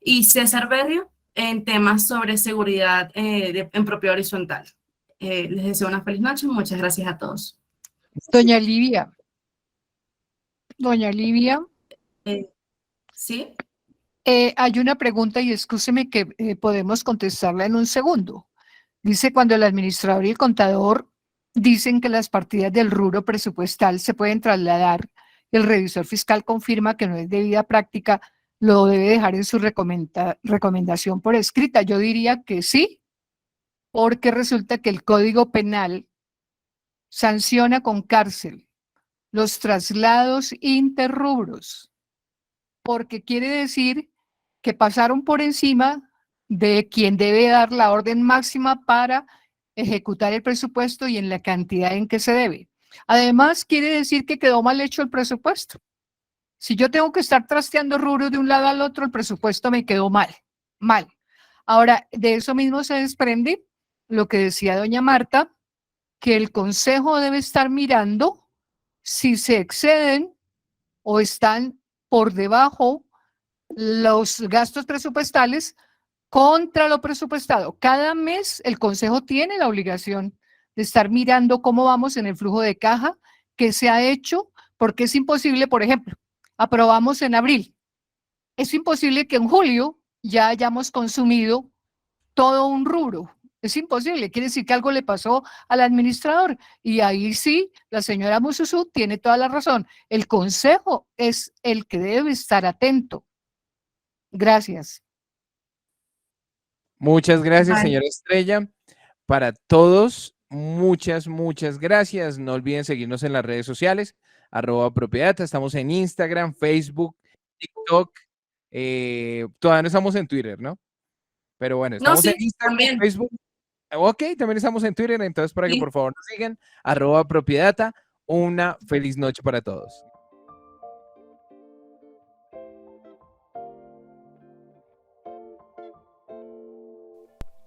y César Berrio en temas sobre seguridad en propiedad horizontal. Les deseo una feliz noche, muchas gracias a todos. Doña Livia. ¿Sí? Hay una pregunta y excúseme que podemos contestarla en un segundo. Dice, cuando el administrador y el contador dicen que las partidas del rubro presupuestal se pueden trasladar, el revisor fiscal confirma que no es debida práctica, lo debe dejar en su recomendación por escrita. Yo diría que sí, porque resulta que el Código Penal sanciona con cárcel los traslados interrubros, porque quiere decir que pasaron por encima de quien debe dar la orden máxima para ejecutar el presupuesto y en la cantidad en que se debe. Además, quiere decir que quedó mal hecho el presupuesto. Si yo tengo que estar trasteando rubros de un lado al otro, el presupuesto me quedó mal. Ahora, de eso mismo se desprende lo que decía doña Marta, que el consejo debe estar mirando si se exceden o están por debajo los gastos presupuestales contra lo presupuestado. Cada mes el consejo tiene la obligación de estar mirando cómo vamos en el flujo de caja, qué se ha hecho, porque es imposible, por ejemplo, aprobamos en abril. Es imposible que en julio ya hayamos consumido todo un rubro. Es imposible, quiere decir que algo le pasó al administrador. Y ahí sí, la señora Mususu tiene toda la razón. El consejo es el que debe estar atento. Gracias. Muchas gracias, señora Estrella. Para todos, muchas gracias. No olviden seguirnos en las redes sociales, @propiedata. Estamos en Instagram, Facebook, TikTok. Todavía no estamos en Twitter, ¿no? Pero bueno, estamos en Instagram, también. Facebook. Ok, también estamos en Twitter, entonces para que por favor nos sigan, @propiedata. Una feliz noche para todos.